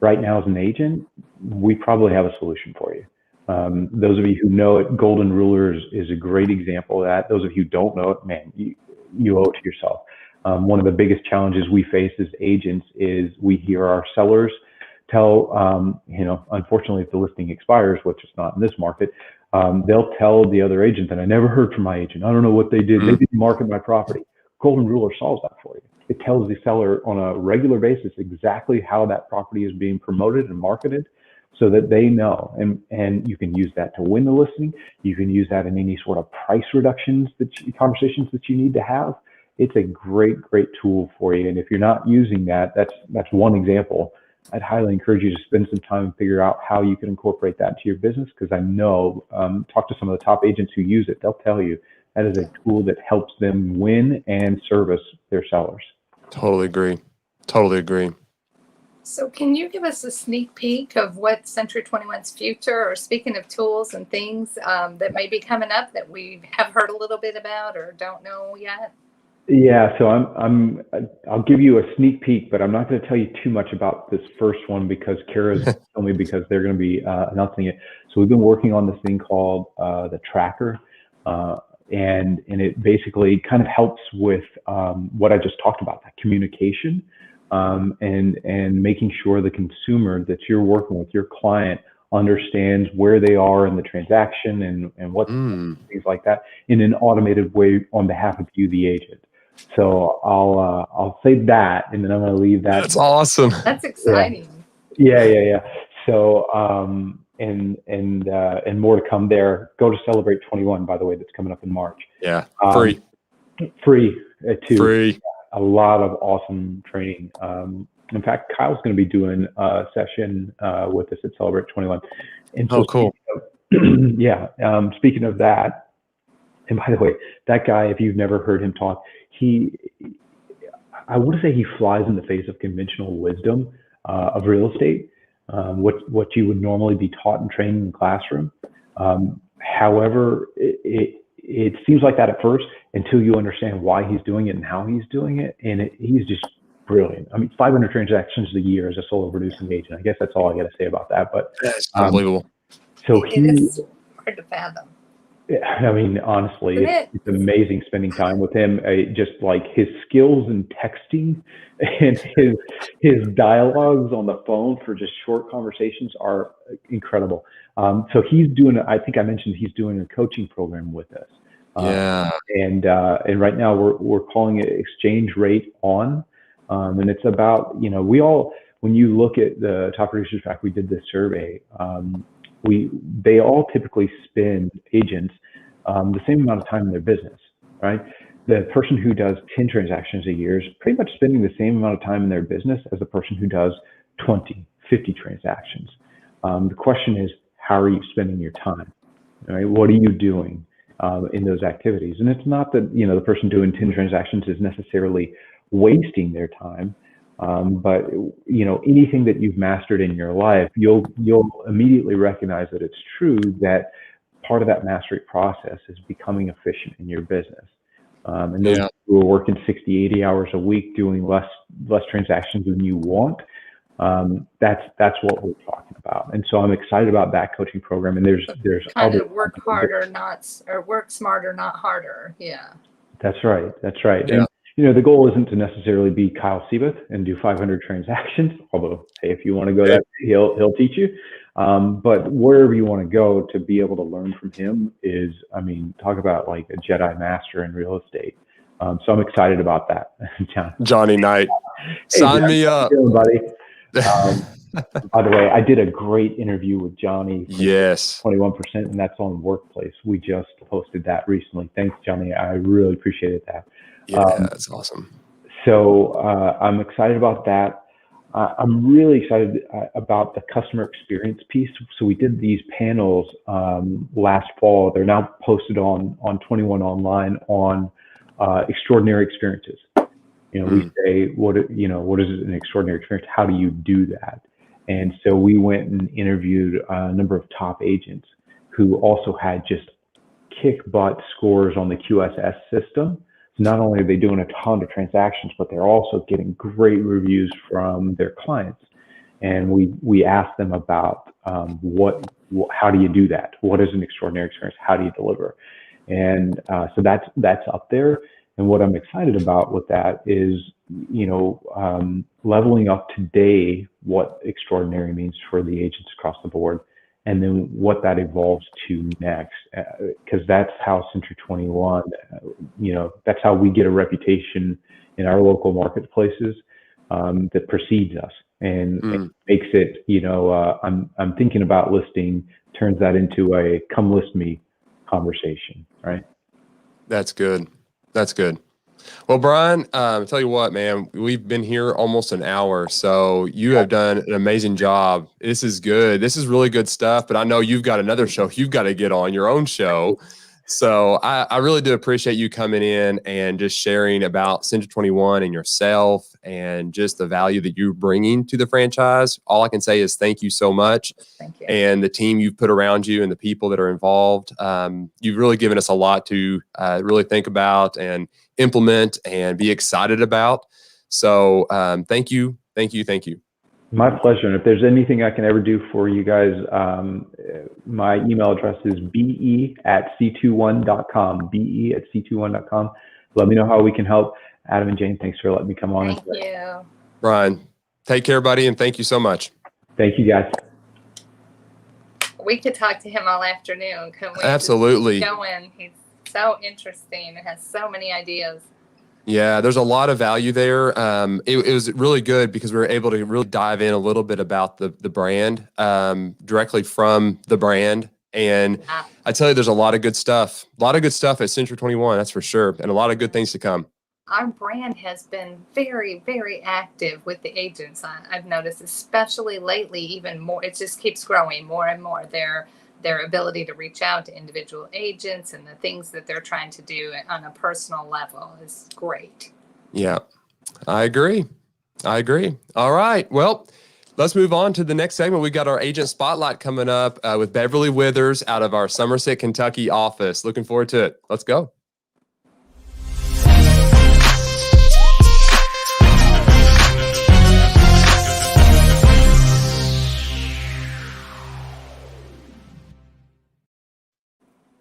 right now as an agent, we probably have a solution for you. Those of you who know it, Golden Rulers is a great example of that. Those of you who don't know it, man, you owe it to yourself. One of the biggest challenges we face as agents is we hear our sellers tell, unfortunately, if the listing expires, which is not in this market, they'll tell the other agent that I never heard from my agent. I don't know what they did. They didn't market my property. Golden Ruler solves that for you. It tells the seller on a regular basis exactly how that property is being promoted and marketed so that they know. And you can use that to win the listing. You can use that in any sort of price reductions conversations that you need to have. It's a great, great tool for you. And if you're not using that, that's one example. I'd highly encourage you to spend some time and figure out how you can incorporate that into your business, because I know, talk to some of the top agents who use it. They'll tell you that is a tool that helps them win and service their sellers. Totally agree. Totally agree. So can you give us a sneak peek of what Century 21's future, or speaking of tools and things that may be coming up that we have heard a little bit about or don't know yet? Yeah, so I'll give you a sneak peek, but I'm not going to tell you too much about this first one because Kara's told me, because they're going to be announcing it. So we've been working on this thing called the Tracker, and it basically kind of helps with what I just talked about, that communication, and making sure the consumer that you're working with, your client, understands where they are in the transaction and what things like that in an automated way on behalf of you, the agent. So I'll say that, and then I'm going to leave that. That's awesome. That's exciting. Yeah. So and more to come there. Go to Celebrate 21, by the way, that's coming up in March. Yeah, Free too. Free. A lot of awesome training. In fact, Kyle's going to be doing a session with us at Celebrate 21. And so cool. Speaking of that, and by the way, that guy, if you've never heard him talk, I would say he flies in the face of conventional wisdom of real estate, what you would normally be taught and trained in the classroom. However, it seems like that at first until you understand why he's doing it and how he's doing it. And he's just brilliant. I mean, 500 transactions a year as a solo producing agent. I guess that's all I got to say about that. But that's unbelievable. So it is hard to fathom. I mean, honestly, it's amazing spending time with him. Just like his skills in texting and his dialogues on the phone for just short conversations are incredible. So he's doing, I think I mentioned he's doing a coaching program with us. And right now we're calling it Exchange Rate On. And it's about, we all, when you look at the top producers, in fact, we did this survey, they all typically spend, agents, the same amount of time in their business, right? The person who does 10 transactions a year is pretty much spending the same amount of time in their business as the person who does 20, 50 transactions. The question is, how are you spending your time, right? What are you doing in those activities? And it's not that, the person doing 10 transactions is necessarily wasting their time. But anything that you've mastered in your life, you'll immediately recognize that it's true that part of that mastery process is becoming efficient in your business. And those who are working 60, 80 hours a week doing less transactions than you want, that's what we're talking about. And so I'm excited about that coaching program. And there's kind of work smarter, not harder. Yeah. That's right. Yeah. And the goal isn't to necessarily be Kyle Seabuth and do 500 transactions, although, hey, if you want to go that, he'll teach you. But wherever you want to go to be able to learn from him is, talk about like a Jedi master in real estate. So I'm excited about that, John. Johnny Knight, sign me up. How you doing, buddy? By the way, I did a great interview with Johnny. Yes. 21%, and that's on Workplace. We just posted that recently. Thanks, Johnny. I really appreciated that. Yeah, that's awesome. So I'm excited about that. I'm really excited about the customer experience piece. So we did these panels last fall. They're now posted on 21 Online on extraordinary experiences. We say, what is an extraordinary experience? How do you do that? And so we went and interviewed a number of top agents who also had just kick butt scores on the QSS system. Not only are they doing a ton of transactions, but they're also getting great reviews from their clients. And we asked them about what how do you do that? What is an extraordinary experience? How do you deliver? And so that's up there. And what I'm excited about with that is, leveling up today what extraordinary means for the agents across the board, and then what that evolves to next. Because that's how Century 21, that's how we get a reputation in our local marketplaces that precedes us and makes it, I'm thinking about listing, turns that into a come list me conversation, right? That's good. That's good. Well, Bryon, I'll tell you what, man, we've been here almost an hour, so you have done an amazing job. This is good. This is really good stuff, but I know you've got another show you've got to get on, your own show. So I really do appreciate you coming in and just sharing about Century 21 and yourself and just the value that you're bringing to the franchise. All I can say is thank you so much. Thank you. And the team you've put around you and the people that are involved. You've really given us a lot to really think about and implement and be excited about. So thank you. Thank you. Thank you. My pleasure. And if there's anything I can ever do for you guys, my email address is be@c21.com, be@c21.com. Let me know how we can help. Adam and Jane, thanks for letting me come on. Thank you. Bryon, take care, buddy, and thank you so much. Thank you, guys. We could talk to him all afternoon. Can we? Absolutely. Just go in. He's so interesting and has so many ideas. Yeah, there's a lot of value there. It was really good because we were able to really dive in a little bit about the brand, directly from the brand. And I tell you, there's a lot of good stuff at Century 21, that's for sure. And a lot of good things to come. Our brand has been very, very active with the agents. I've noticed, especially lately, even more. It just keeps growing more and more. Their ability to reach out to individual agents and the things that they're trying to do on a personal level is great. Yeah, I agree. All right. Well, let's move on to the next segment. We got our agent spotlight coming up with Beverly Withers out of our Somerset, Kentucky office. Looking forward to it. Let's go.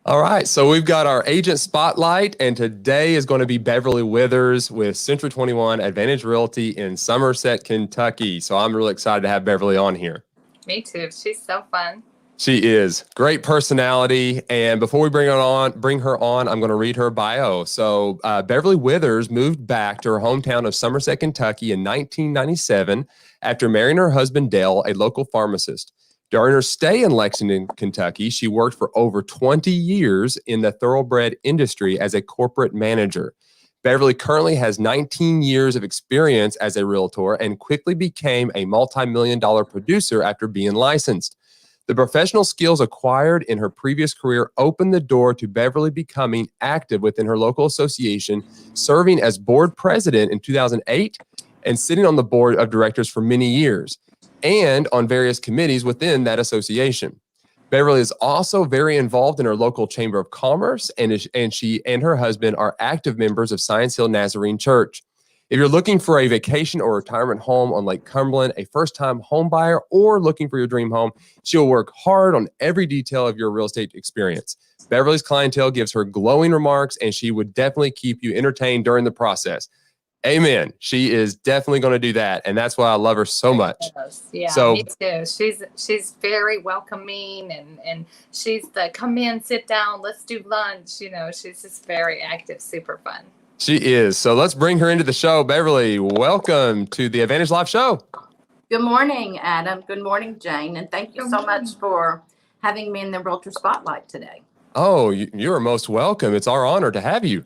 All right, so we've got our agent spotlight, and today is going to be Beverly Withers with Century 21 Advantage Realty in Somerset, Kentucky. So I'm really excited to have Beverly on here. Me too. She's so fun. She is. Great personality. And before we bring her on, I'm going to read her bio. So Beverly Withers moved back to her hometown of Somerset, Kentucky in 1997 after marrying her husband, Dale, a local pharmacist. During her stay in Lexington, Kentucky, she worked for over 20 years in the thoroughbred industry as a corporate manager. Beverly currently has 19 years of experience as a realtor and quickly became a multi-million-dollar producer after being licensed. The professional skills acquired in her previous career opened the door to Beverly becoming active within her local association, serving as board president in 2008 and sitting on the board of directors for many years, and on various committees within that association. Beverly is also very involved in her local Chamber of Commerce, and she and her husband are active members of Science Hill Nazarene Church. If you're looking for a vacation or retirement home on Lake Cumberland, a first-time home buyer, or looking for your dream home, she'll work hard on every detail of your real estate experience. Beverly's clientele gives her glowing remarks, and she would definitely keep you entertained during the process. Amen. She is definitely going to do that, and that's why I love her so much. Yeah, so, me too. She's very welcoming, and she's the come in, sit down, let's do lunch. You know, she's just very active, super fun. She is. So let's bring her into the show. Beverly, welcome to the Advantage Live show. Good morning, Adam. Good morning, Jane, and thank you so much for having me in the Realtor Spotlight today. Oh, you are most welcome. It's our honor to have you.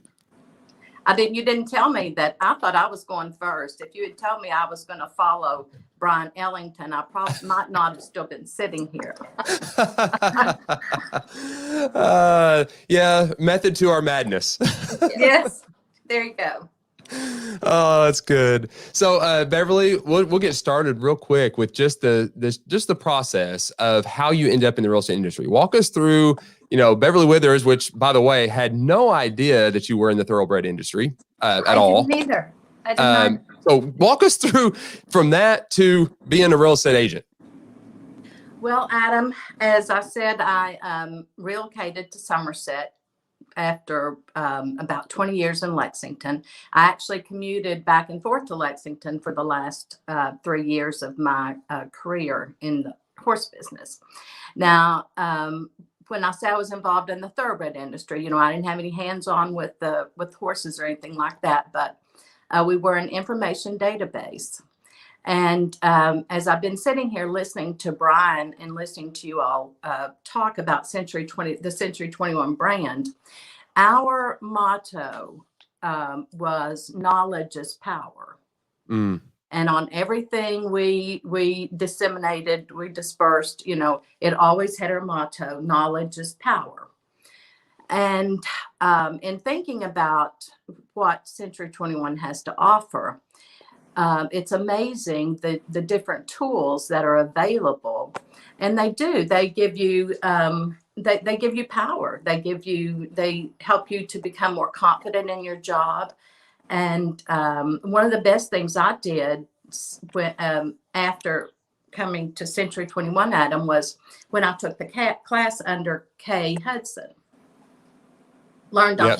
You didn't tell me that. I thought I was going first. If you had told me I was going to follow Bryon Ellington, I probably might not have still been sitting here. Yeah, method to our madness. Yes, there you go. Oh, that's good. So, Beverly, we'll get started real quick with just the process of how you end up in the real estate industry. Walk us through, Beverly Withers, which, by the way, had no idea that you were in the thoroughbred industry at all. I didn't either. I did not. So, walk us through from that to being a real estate agent. Well, Adam, as I said, I relocated to Somerset after about 20 years in Lexington. I actually commuted back and forth to Lexington for the last 3 years of my career in the horse business. Now, when I say I was involved in the thoroughbred industry, I didn't have any hands-on with horses or anything like that, but we were an information database. And as I've been sitting here listening to Bryon and listening to you all talk about the Century 21 brand, our motto was knowledge is power. Mm. And on everything we disseminated, we dispersed, it always had our motto, knowledge is power. And in thinking about what Century 21 has to offer, it's amazing the different tools that are available, and they give you they give you power. They help you to become more confident in your job. And one of the best things I did after coming to Century 21, Adam, was when I took the class under Kay Hudson. Learned a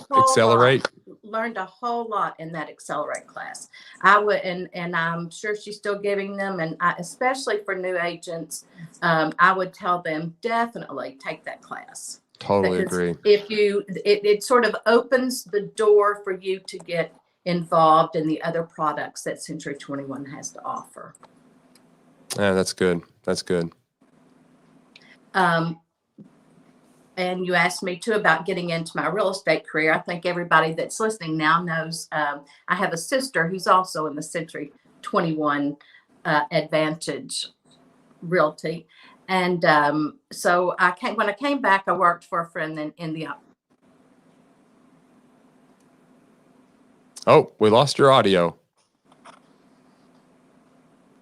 whole lot in that Accelerate class. I would, and I'm sure she's still giving them, and especially for new agents, I would tell them definitely take that class. Totally Because agree. It sort of opens the door for you to get involved in the other products that Century 21 has to offer. Yeah, that's good. That's good. And you asked me too about getting into my real estate career. I think everybody that's listening now knows I have a sister who's also in the Century 21 Advantage Realty. And so when I came back, I worked for a friend in the. Oh, we lost your audio.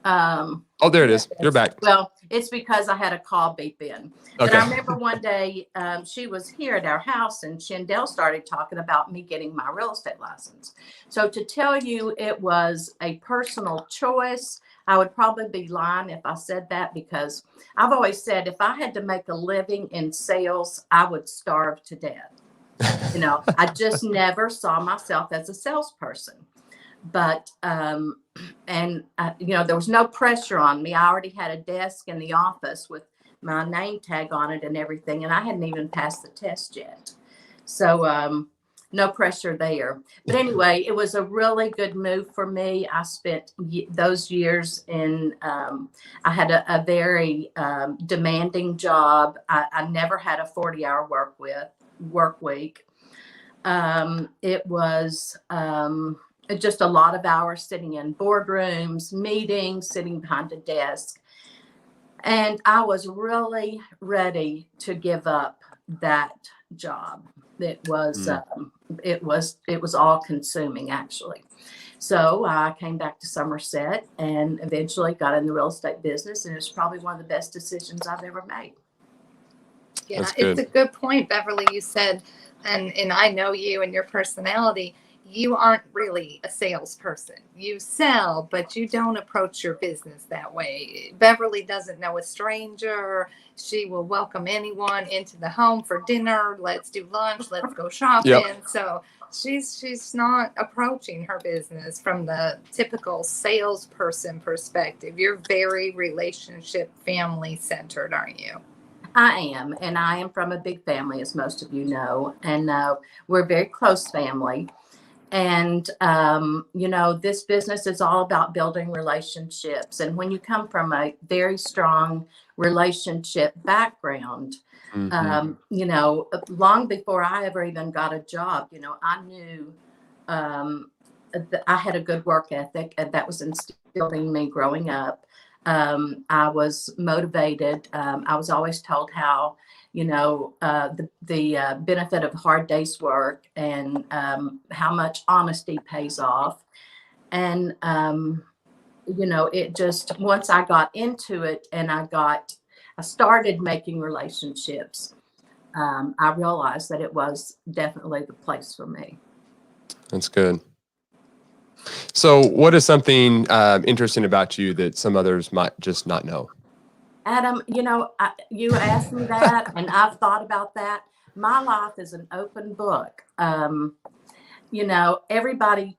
Oh, there it is. You're back. Well, it's because I had a call beep in. But Okay. I remember one day she was here at our house, and Shendell started talking about me getting my real estate license. So to tell you it was a personal choice, I would probably be lying if I said that, because I've always said if I had to make a living in sales, I would starve to death. I just never saw myself as a salesperson. But, there was no pressure on me. I already had a desk in the office with my name tag on it and everything, and I hadn't even passed the test yet. So, no pressure there. But anyway, it was a really good move for me. I spent those years I had a very demanding job. I never had a 40-hour work week. It was just a lot of hours sitting in boardrooms, meetings, sitting behind a desk. And I was really ready to give up that job. It was all consuming, actually. So I came back to Somerset and eventually got in the real estate business. And it was probably one of the best decisions I've ever made. Yeah, it's a good point, Beverly. You said, and I know you and your personality, you aren't really a salesperson. You sell, but you don't approach your business that way. Beverly doesn't know a stranger. She will welcome anyone into the home for dinner. Let's do lunch. Let's go shopping. Yep. So she's not approaching her business from the typical salesperson perspective. You're very relationship, family centered, aren't you? I am, and I am from a big family, as most of you know, and we're a very close family. And, this business is all about building relationships. And when you come from a very strong relationship background, long before I ever even got a job, I knew I had a good work ethic, and that was instilled in me growing up. I was motivated. I was always told how the benefit of a hard day's work and how much honesty pays off. And, it just, once I got into it and I started making relationships, I realized that it was definitely the place for me. That's good. So what is something interesting about you that some others might just not know? Adam, you asked me that, and I've thought about that. My life is an open book. Everybody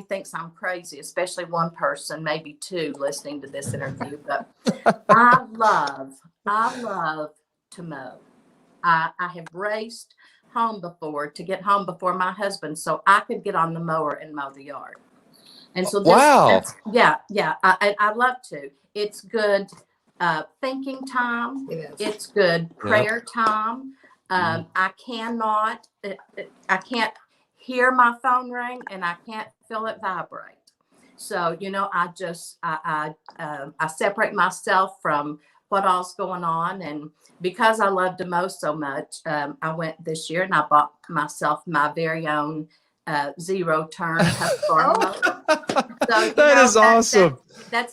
thinks I'm crazy, especially one person, maybe two, listening to this interview. But I love to mow. I have raced home before to get home before my husband, so I could get on the mower and mow the yard. And so Wow. I love to. It's good thinking time. It's good prayer time. I can't hear my phone ring and I can't feel it vibrate. So, I separate myself from what all's going on. And because I love to mow so much, I went this year and I bought myself my very own zero turn Husqvarna mower. So, That is awesome. That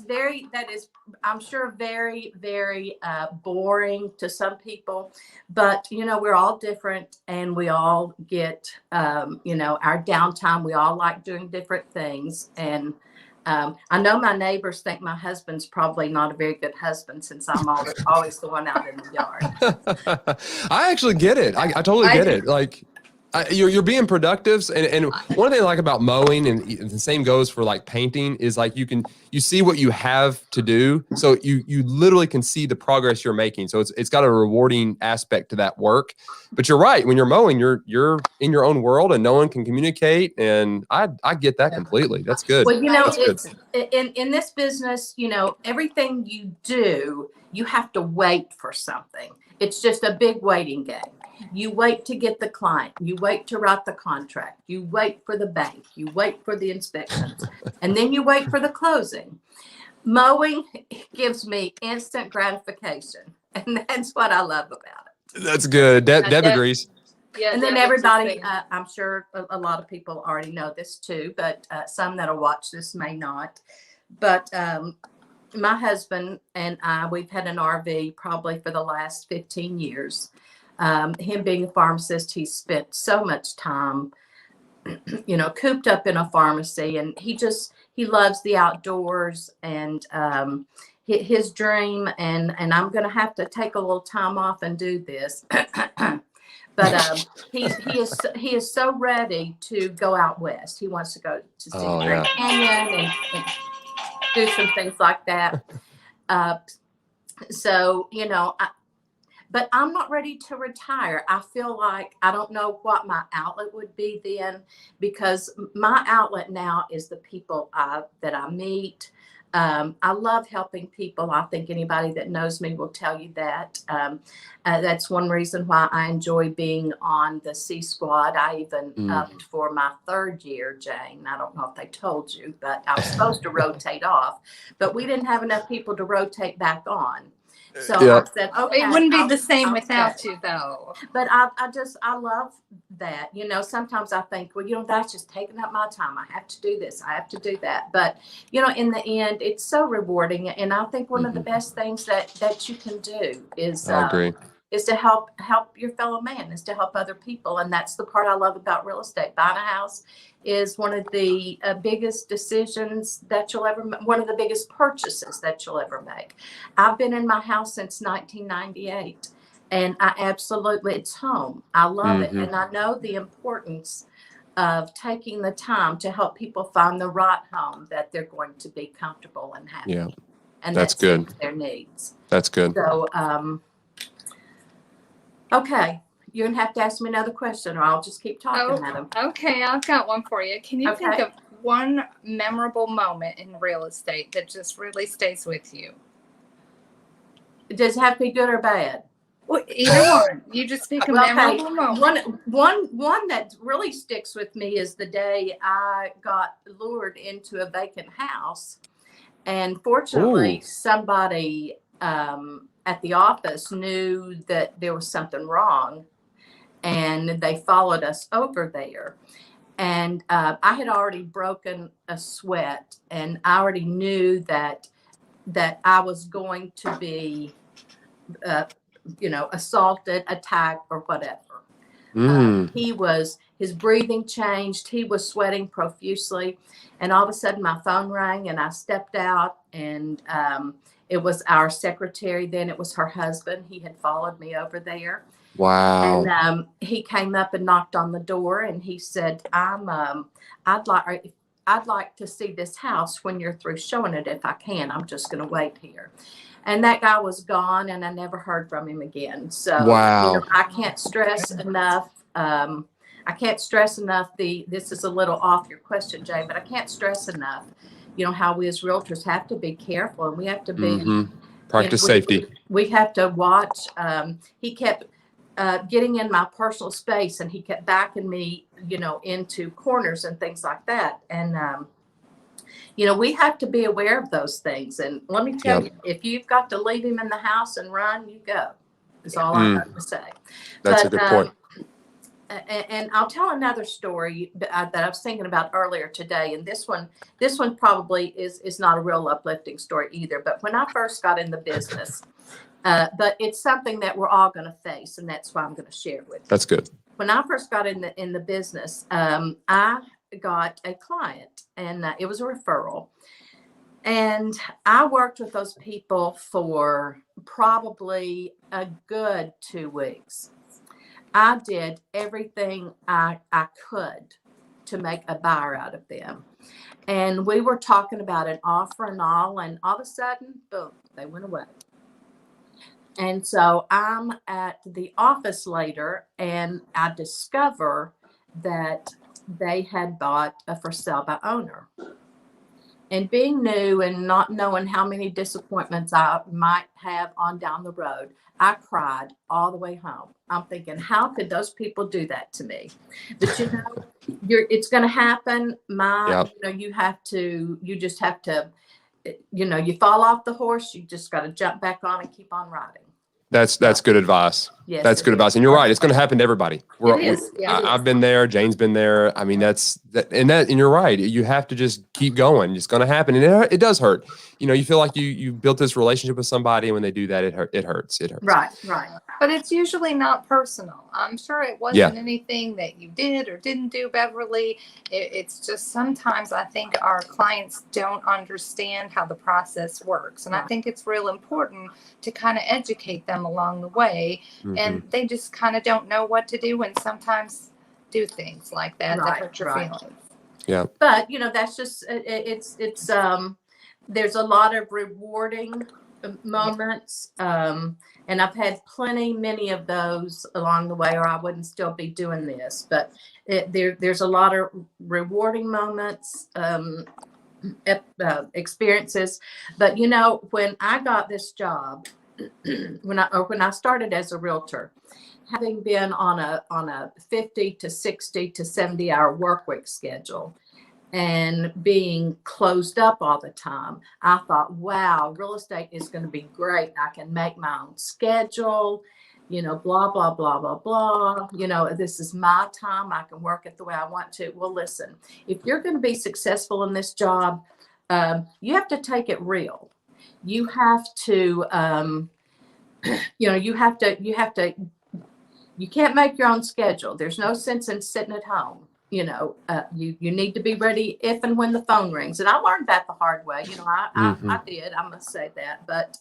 is, I'm sure, very, very boring to some people, but, we're all different and we all get, our downtime. We all like doing different things. And I know my neighbors think my husband's probably not a very good husband since I'm always the one out in the yard. I actually get it. I totally get it. Like, you're being productive, and one thing I like about mowing, and the same goes for like painting, is like you see what you have to do, so you literally can see the progress you're making. So it's got a rewarding aspect to that work. But you're right, when you're mowing, you're in your own world and no one can communicate, and I get that completely. That's good. Well, it's in this business, everything you do, you have to wait for something. It's just a big waiting game. You wait to get the client. You wait to write the contract. You wait for the bank. You wait for the inspections. And then you wait for the closing. Mowing gives me instant gratification. And that's what I love about it. That's good. Deb agrees. Yeah, and then everybody, I'm sure a lot of people already know this too, but some that'll watch this may not. But my husband and I, we've had an RV probably for the last 15 years. Him being a pharmacist, he's spent so much time, cooped up in a pharmacy, and he loves the outdoors, and his dream, and I'm going to have to take a little time off and do this, but he is so ready to go out west. He wants to go to see Grand Canyon and do some things like that. But I'm not ready to retire. I feel like I don't know what my outlet would be then, because my outlet now is the people that I meet. I love helping people. I think anybody that knows me will tell you that. That's one reason why I enjoy being on the C Squad. I even upped for my third year, Jane. I don't know if they told you, but I was supposed to rotate off, but we didn't have enough people to rotate back on. So I said, okay. It wouldn't be the same without you, though. But I love that. Sometimes I think, well, that's just taking up my time. I have to do this. I have to do that. But, in the end, it's so rewarding. And I think one of the best things that you can do is I agree. Is to help your fellow man, is to help other people. And that's the part I love about real estate. Buying a house is one of the biggest decisions that you'll ever make, one of the biggest purchases that you'll ever make. I've been in my house since 1998, and it's home. I love it. And I know the importance of taking the time to help people find the right home that they're going to be comfortable and happy. Yeah. And that's good. Their needs. That's good. So, okay. You're going to have to ask me another question or I'll just keep talking, Adam. Okay, I've got one for you. Can you think of one memorable moment in real estate that just really stays with you? Does it have to be good or bad? Well, either one. You just think of memorable moment. One that really sticks with me is the day I got lured into a vacant house. And fortunately, somebody at the office knew that there was something wrong. And they followed us over there. And I had already broken a sweat. And I already knew that I was going to be, assaulted, attacked, or whatever. His breathing changed. He was sweating profusely. And all of a sudden, my phone rang, and I stepped out. And It was our secretary then. It was her husband. He had followed me over there. Wow. And he came up and knocked on the door, and he said, I'd like to see this house when you're through showing it if I can. I'm just going to wait here." And that guy was gone, and I never heard from him again. So, Wow. I can't stress enough. This is a little off your question, Jay, but I can't stress enough, how we as realtors have to be careful, and we have to be, Practice safety. We have to watch. He kept getting in my personal space, and he kept backing me, into corners and things like that. And, we have to be aware of those things. And let me tell you, if you've got to leave him in the house and run, you go. Is all I have to say. That's a good point. And I'll tell another story that I was thinking about earlier today. And this one probably is not a real uplifting story either. But when I first got in the business, but it's something that we're all going to face, and that's why I'm going to share it with you. That's good. When I first got in the business, I got a client, and it was a referral. And I worked with those people for probably a good 2 weeks. I did everything I could to make a buyer out of them. And we were talking about an offer and all of a sudden, boom, they went away. And so I'm at the office later, and I discover that they had bought a for sale by owner. And being new and not knowing how many disappointments I might have on down the road, I cried all the way home. I'm thinking, how could those people do that to me? But it's going to happen. You just have to, you fall off the horse. You just got to jump back on and keep on riding. That's good advice. Yes, that's good advice. And you're right. It's going to happen to everybody. I've been there. Jane's been there. I mean, and you're right. You have to just keep going. It's going to happen. And it does hurt. You feel like you built this relationship with somebody, and when they do that, it hurts. It hurts. Right. But it's usually not personal. I'm sure it wasn't anything that you did or didn't do, Beverly. It's just sometimes I think our clients don't understand how the process works. And I think it's real important to kind of educate them along the way. And they just kind of don't know what to do, and sometimes do things like that that hurt your feelings. Yeah. But that's just it's there's a lot of rewarding moments, and I've had many of those along the way, or I wouldn't still be doing this. But there's a lot of rewarding moments, experiences. But when I got this job, when I started as a realtor, having been on a 50 to 60 to 70 hour work week schedule and being closed up all the time, I thought, wow, real estate is going to be great. I can make my own schedule, blah, blah, blah, blah, blah. This is my time. I can work it the way I want to. Well, listen, if you're going to be successful in this job, you have to take it real. You have to, you can't make your own schedule. There's no sense in sitting at home. You need to be ready if and when the phone rings. And I learned that the hard way. I did, I must say that. But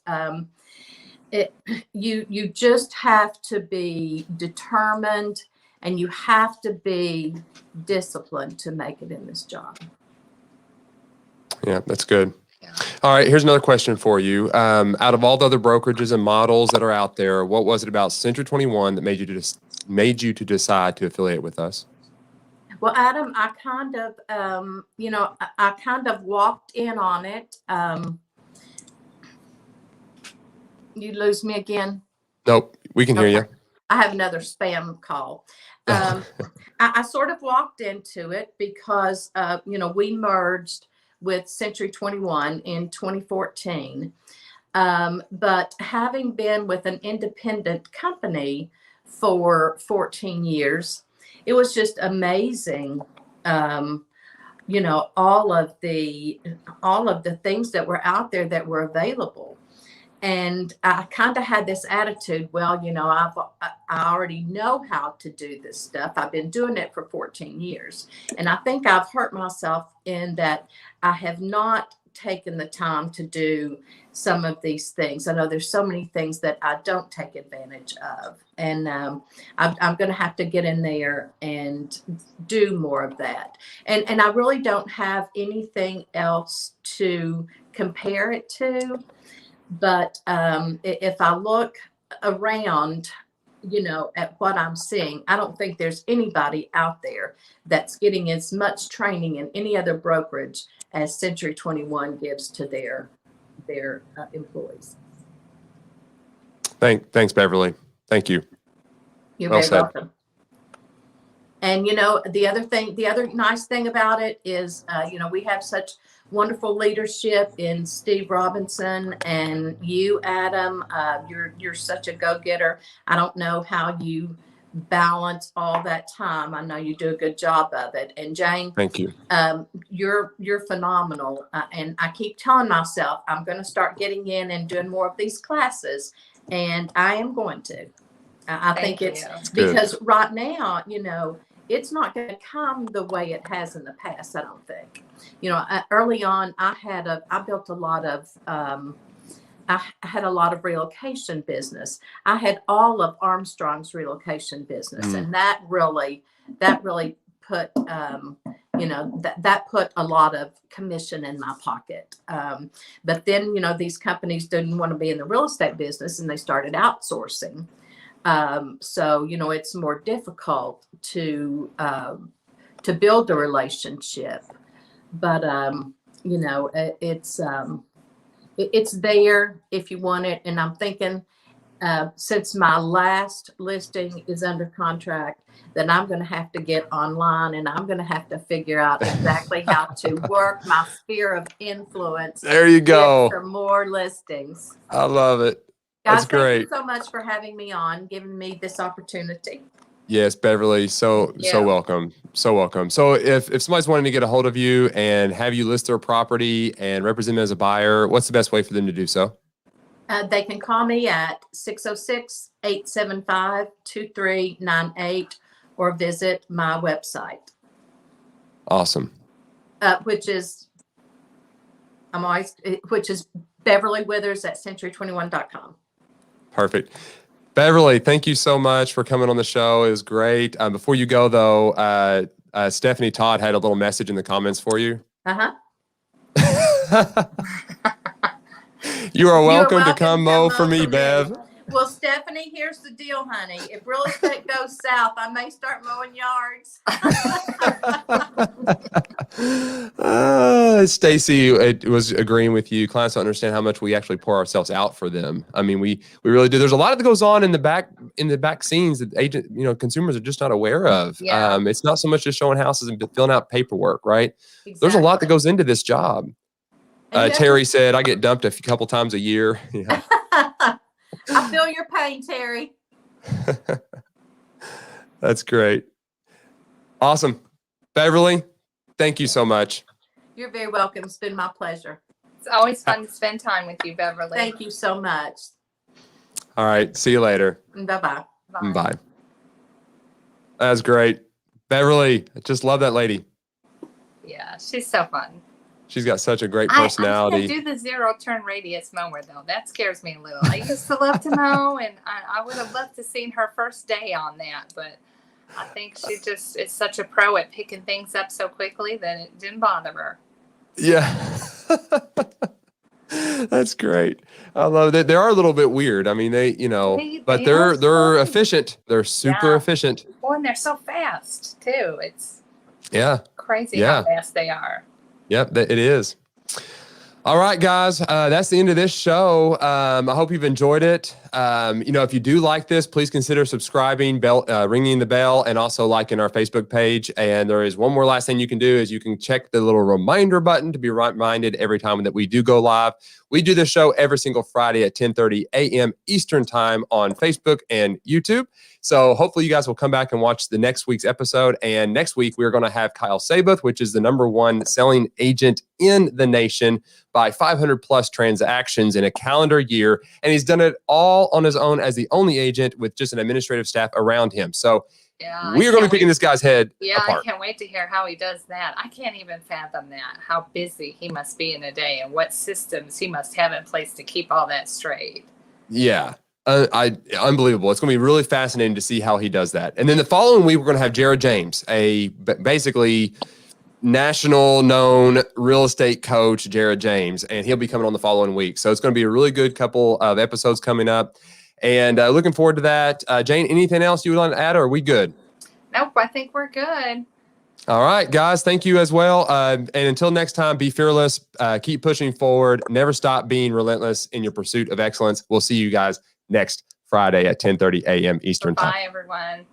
you just have to be determined, and you have to be disciplined to make it in this job. Yeah, that's good. All right, here's another question for you. Out of all the other brokerages and models that are out there, what was it about Century 21 that made you to decide to affiliate with us? Well, Adam, I kind of, I kind of walked in on it. You lose me again? Nope, we can hear you. I have another spam call. I sort of walked into it because, we merged with Century 21 in 2014. But having been with an independent company for 14 years, it was just amazing. All of the things that were out there that were available. And I kind of had this attitude, well, I already know how to do this stuff. I've been doing it for 14 years. And I think I've hurt myself in that I have not taken the time to do some of these things. I know there's so many things that I don't take advantage of, and I'm going to have to get in there and do more of that. And I really don't have anything else to compare it to. But if I look around, at what I'm seeing, I don't think there's anybody out there that's getting as much training in any other brokerage as Century 21 gives to their employees. Thanks, Beverly. Thank you. You're Well very said. welcome. And the other nice thing about it is, we have such wonderful leadership in Steve Robinson and you, Adam. You're such a go-getter. I don't know how you balance all that time. I know you do a good job of it. And Jane, Thank you. You're phenomenal. And I keep telling myself I'm going to start getting in and doing more of these classes, and I am going to. I think it's because right now, it's not going to come the way it has in the past. I don't think. Early on, I built a lot of. I had a lot of relocation business. I had all of Armstrong's relocation business, and that really put that put a lot of commission in my pocket. But then these companies didn't want to be in the real estate business, and they started outsourcing. So it's more difficult to build a relationship, but it's there if you want it. And I'm thinking, since my last listing is under contract, then I'm going to have to get online, and I'm going to have to figure out exactly how to work my sphere of influence. There you go. For more listings. I love it. Guys, That's great. Thank you so much for having me on, giving me this opportunity. Yes, Beverly. So welcome. So welcome. So if somebody's wanting to get a hold of you and have you list their property and represent them as a buyer, what's the best way for them to do so? They can call me at 606-875-2398 or visit my website. Awesome. Which is Beverly Withers at century21.com. Perfect. Beverly, thank you so much for coming on the show. It was great. Before you go, though, Stephanie Todd had a little message in the comments for you. Uh-huh. You are welcome to come mow for me, Bev. Well, Stephanie, here's the deal, honey. If real estate goes south, I may start mowing yards. Stacy was agreeing with you. Clients don't understand how much we actually pour ourselves out for them. I mean, we really do. There's a lot that goes on in the back scenes that consumers are just not aware of. Yeah. It's not so much just showing houses and filling out paperwork, right? Exactly. There's a lot that goes into this job. Terry said, I get dumped a couple times a year. Yeah. I feel your pain, Terry. That's great. Awesome. Beverly, thank you so much. You're very welcome. It's been my pleasure. It's always fun to spend time with you, Beverly. Thank you so much. All right. See you later. Bye-bye. Bye. That's great. Beverly, I just love that lady. Yeah, she's so fun. She's got such a great personality. I can't do the 0-turn radius mower, though. That scares me a little. I used to love to mow, and I would have loved to seen her first day on that, but I think she just is such a pro at picking things up so quickly that it didn't bother her. Yeah. That's great. I love that. They are a little bit weird. I mean, but they're efficient. They're super efficient. Well, and they're so fast, too. It's crazy how fast they are. Yep, it is. All right, guys, that's the end of this show. I hope you've enjoyed it. If you do like this, please consider subscribing, ringing the bell, and also liking our Facebook page. And there is one more last thing you can do is you can check the little reminder button to be reminded every time that we do go live. We do this show every single Friday at 10:30 a.m. Eastern time on Facebook and YouTube. So hopefully you guys will come back and watch the next week's episode. And next week, we're going to have Kyle Sabuth, which is the #1 selling agent in the nation by 500 plus transactions in a calendar year. And he's done it all on his own as the only agent with just an administrative staff around him. So Yeah, We are going to be picking this guy's head Yeah, apart. I can't wait to hear how he does that. I can't even fathom that, how busy he must be in a day and what systems he must have in place to keep all that straight. Yeah. Unbelievable. It's going to be really fascinating to see how he does that. And then the following week, we're going to have Jared James, basically national known real estate coach, Jared James, and he'll be coming on the following week. So it's going to be a really good couple of episodes coming up, and looking forward to that. Jane, anything else you would like to add, or are we good? Nope, I think we're good. All right, guys, thank you as well. And until next time, be fearless, keep pushing forward, never stop being relentless in your pursuit of excellence. We'll see you guys next Friday at 10:30 a.m. Eastern Time. Bye, everyone.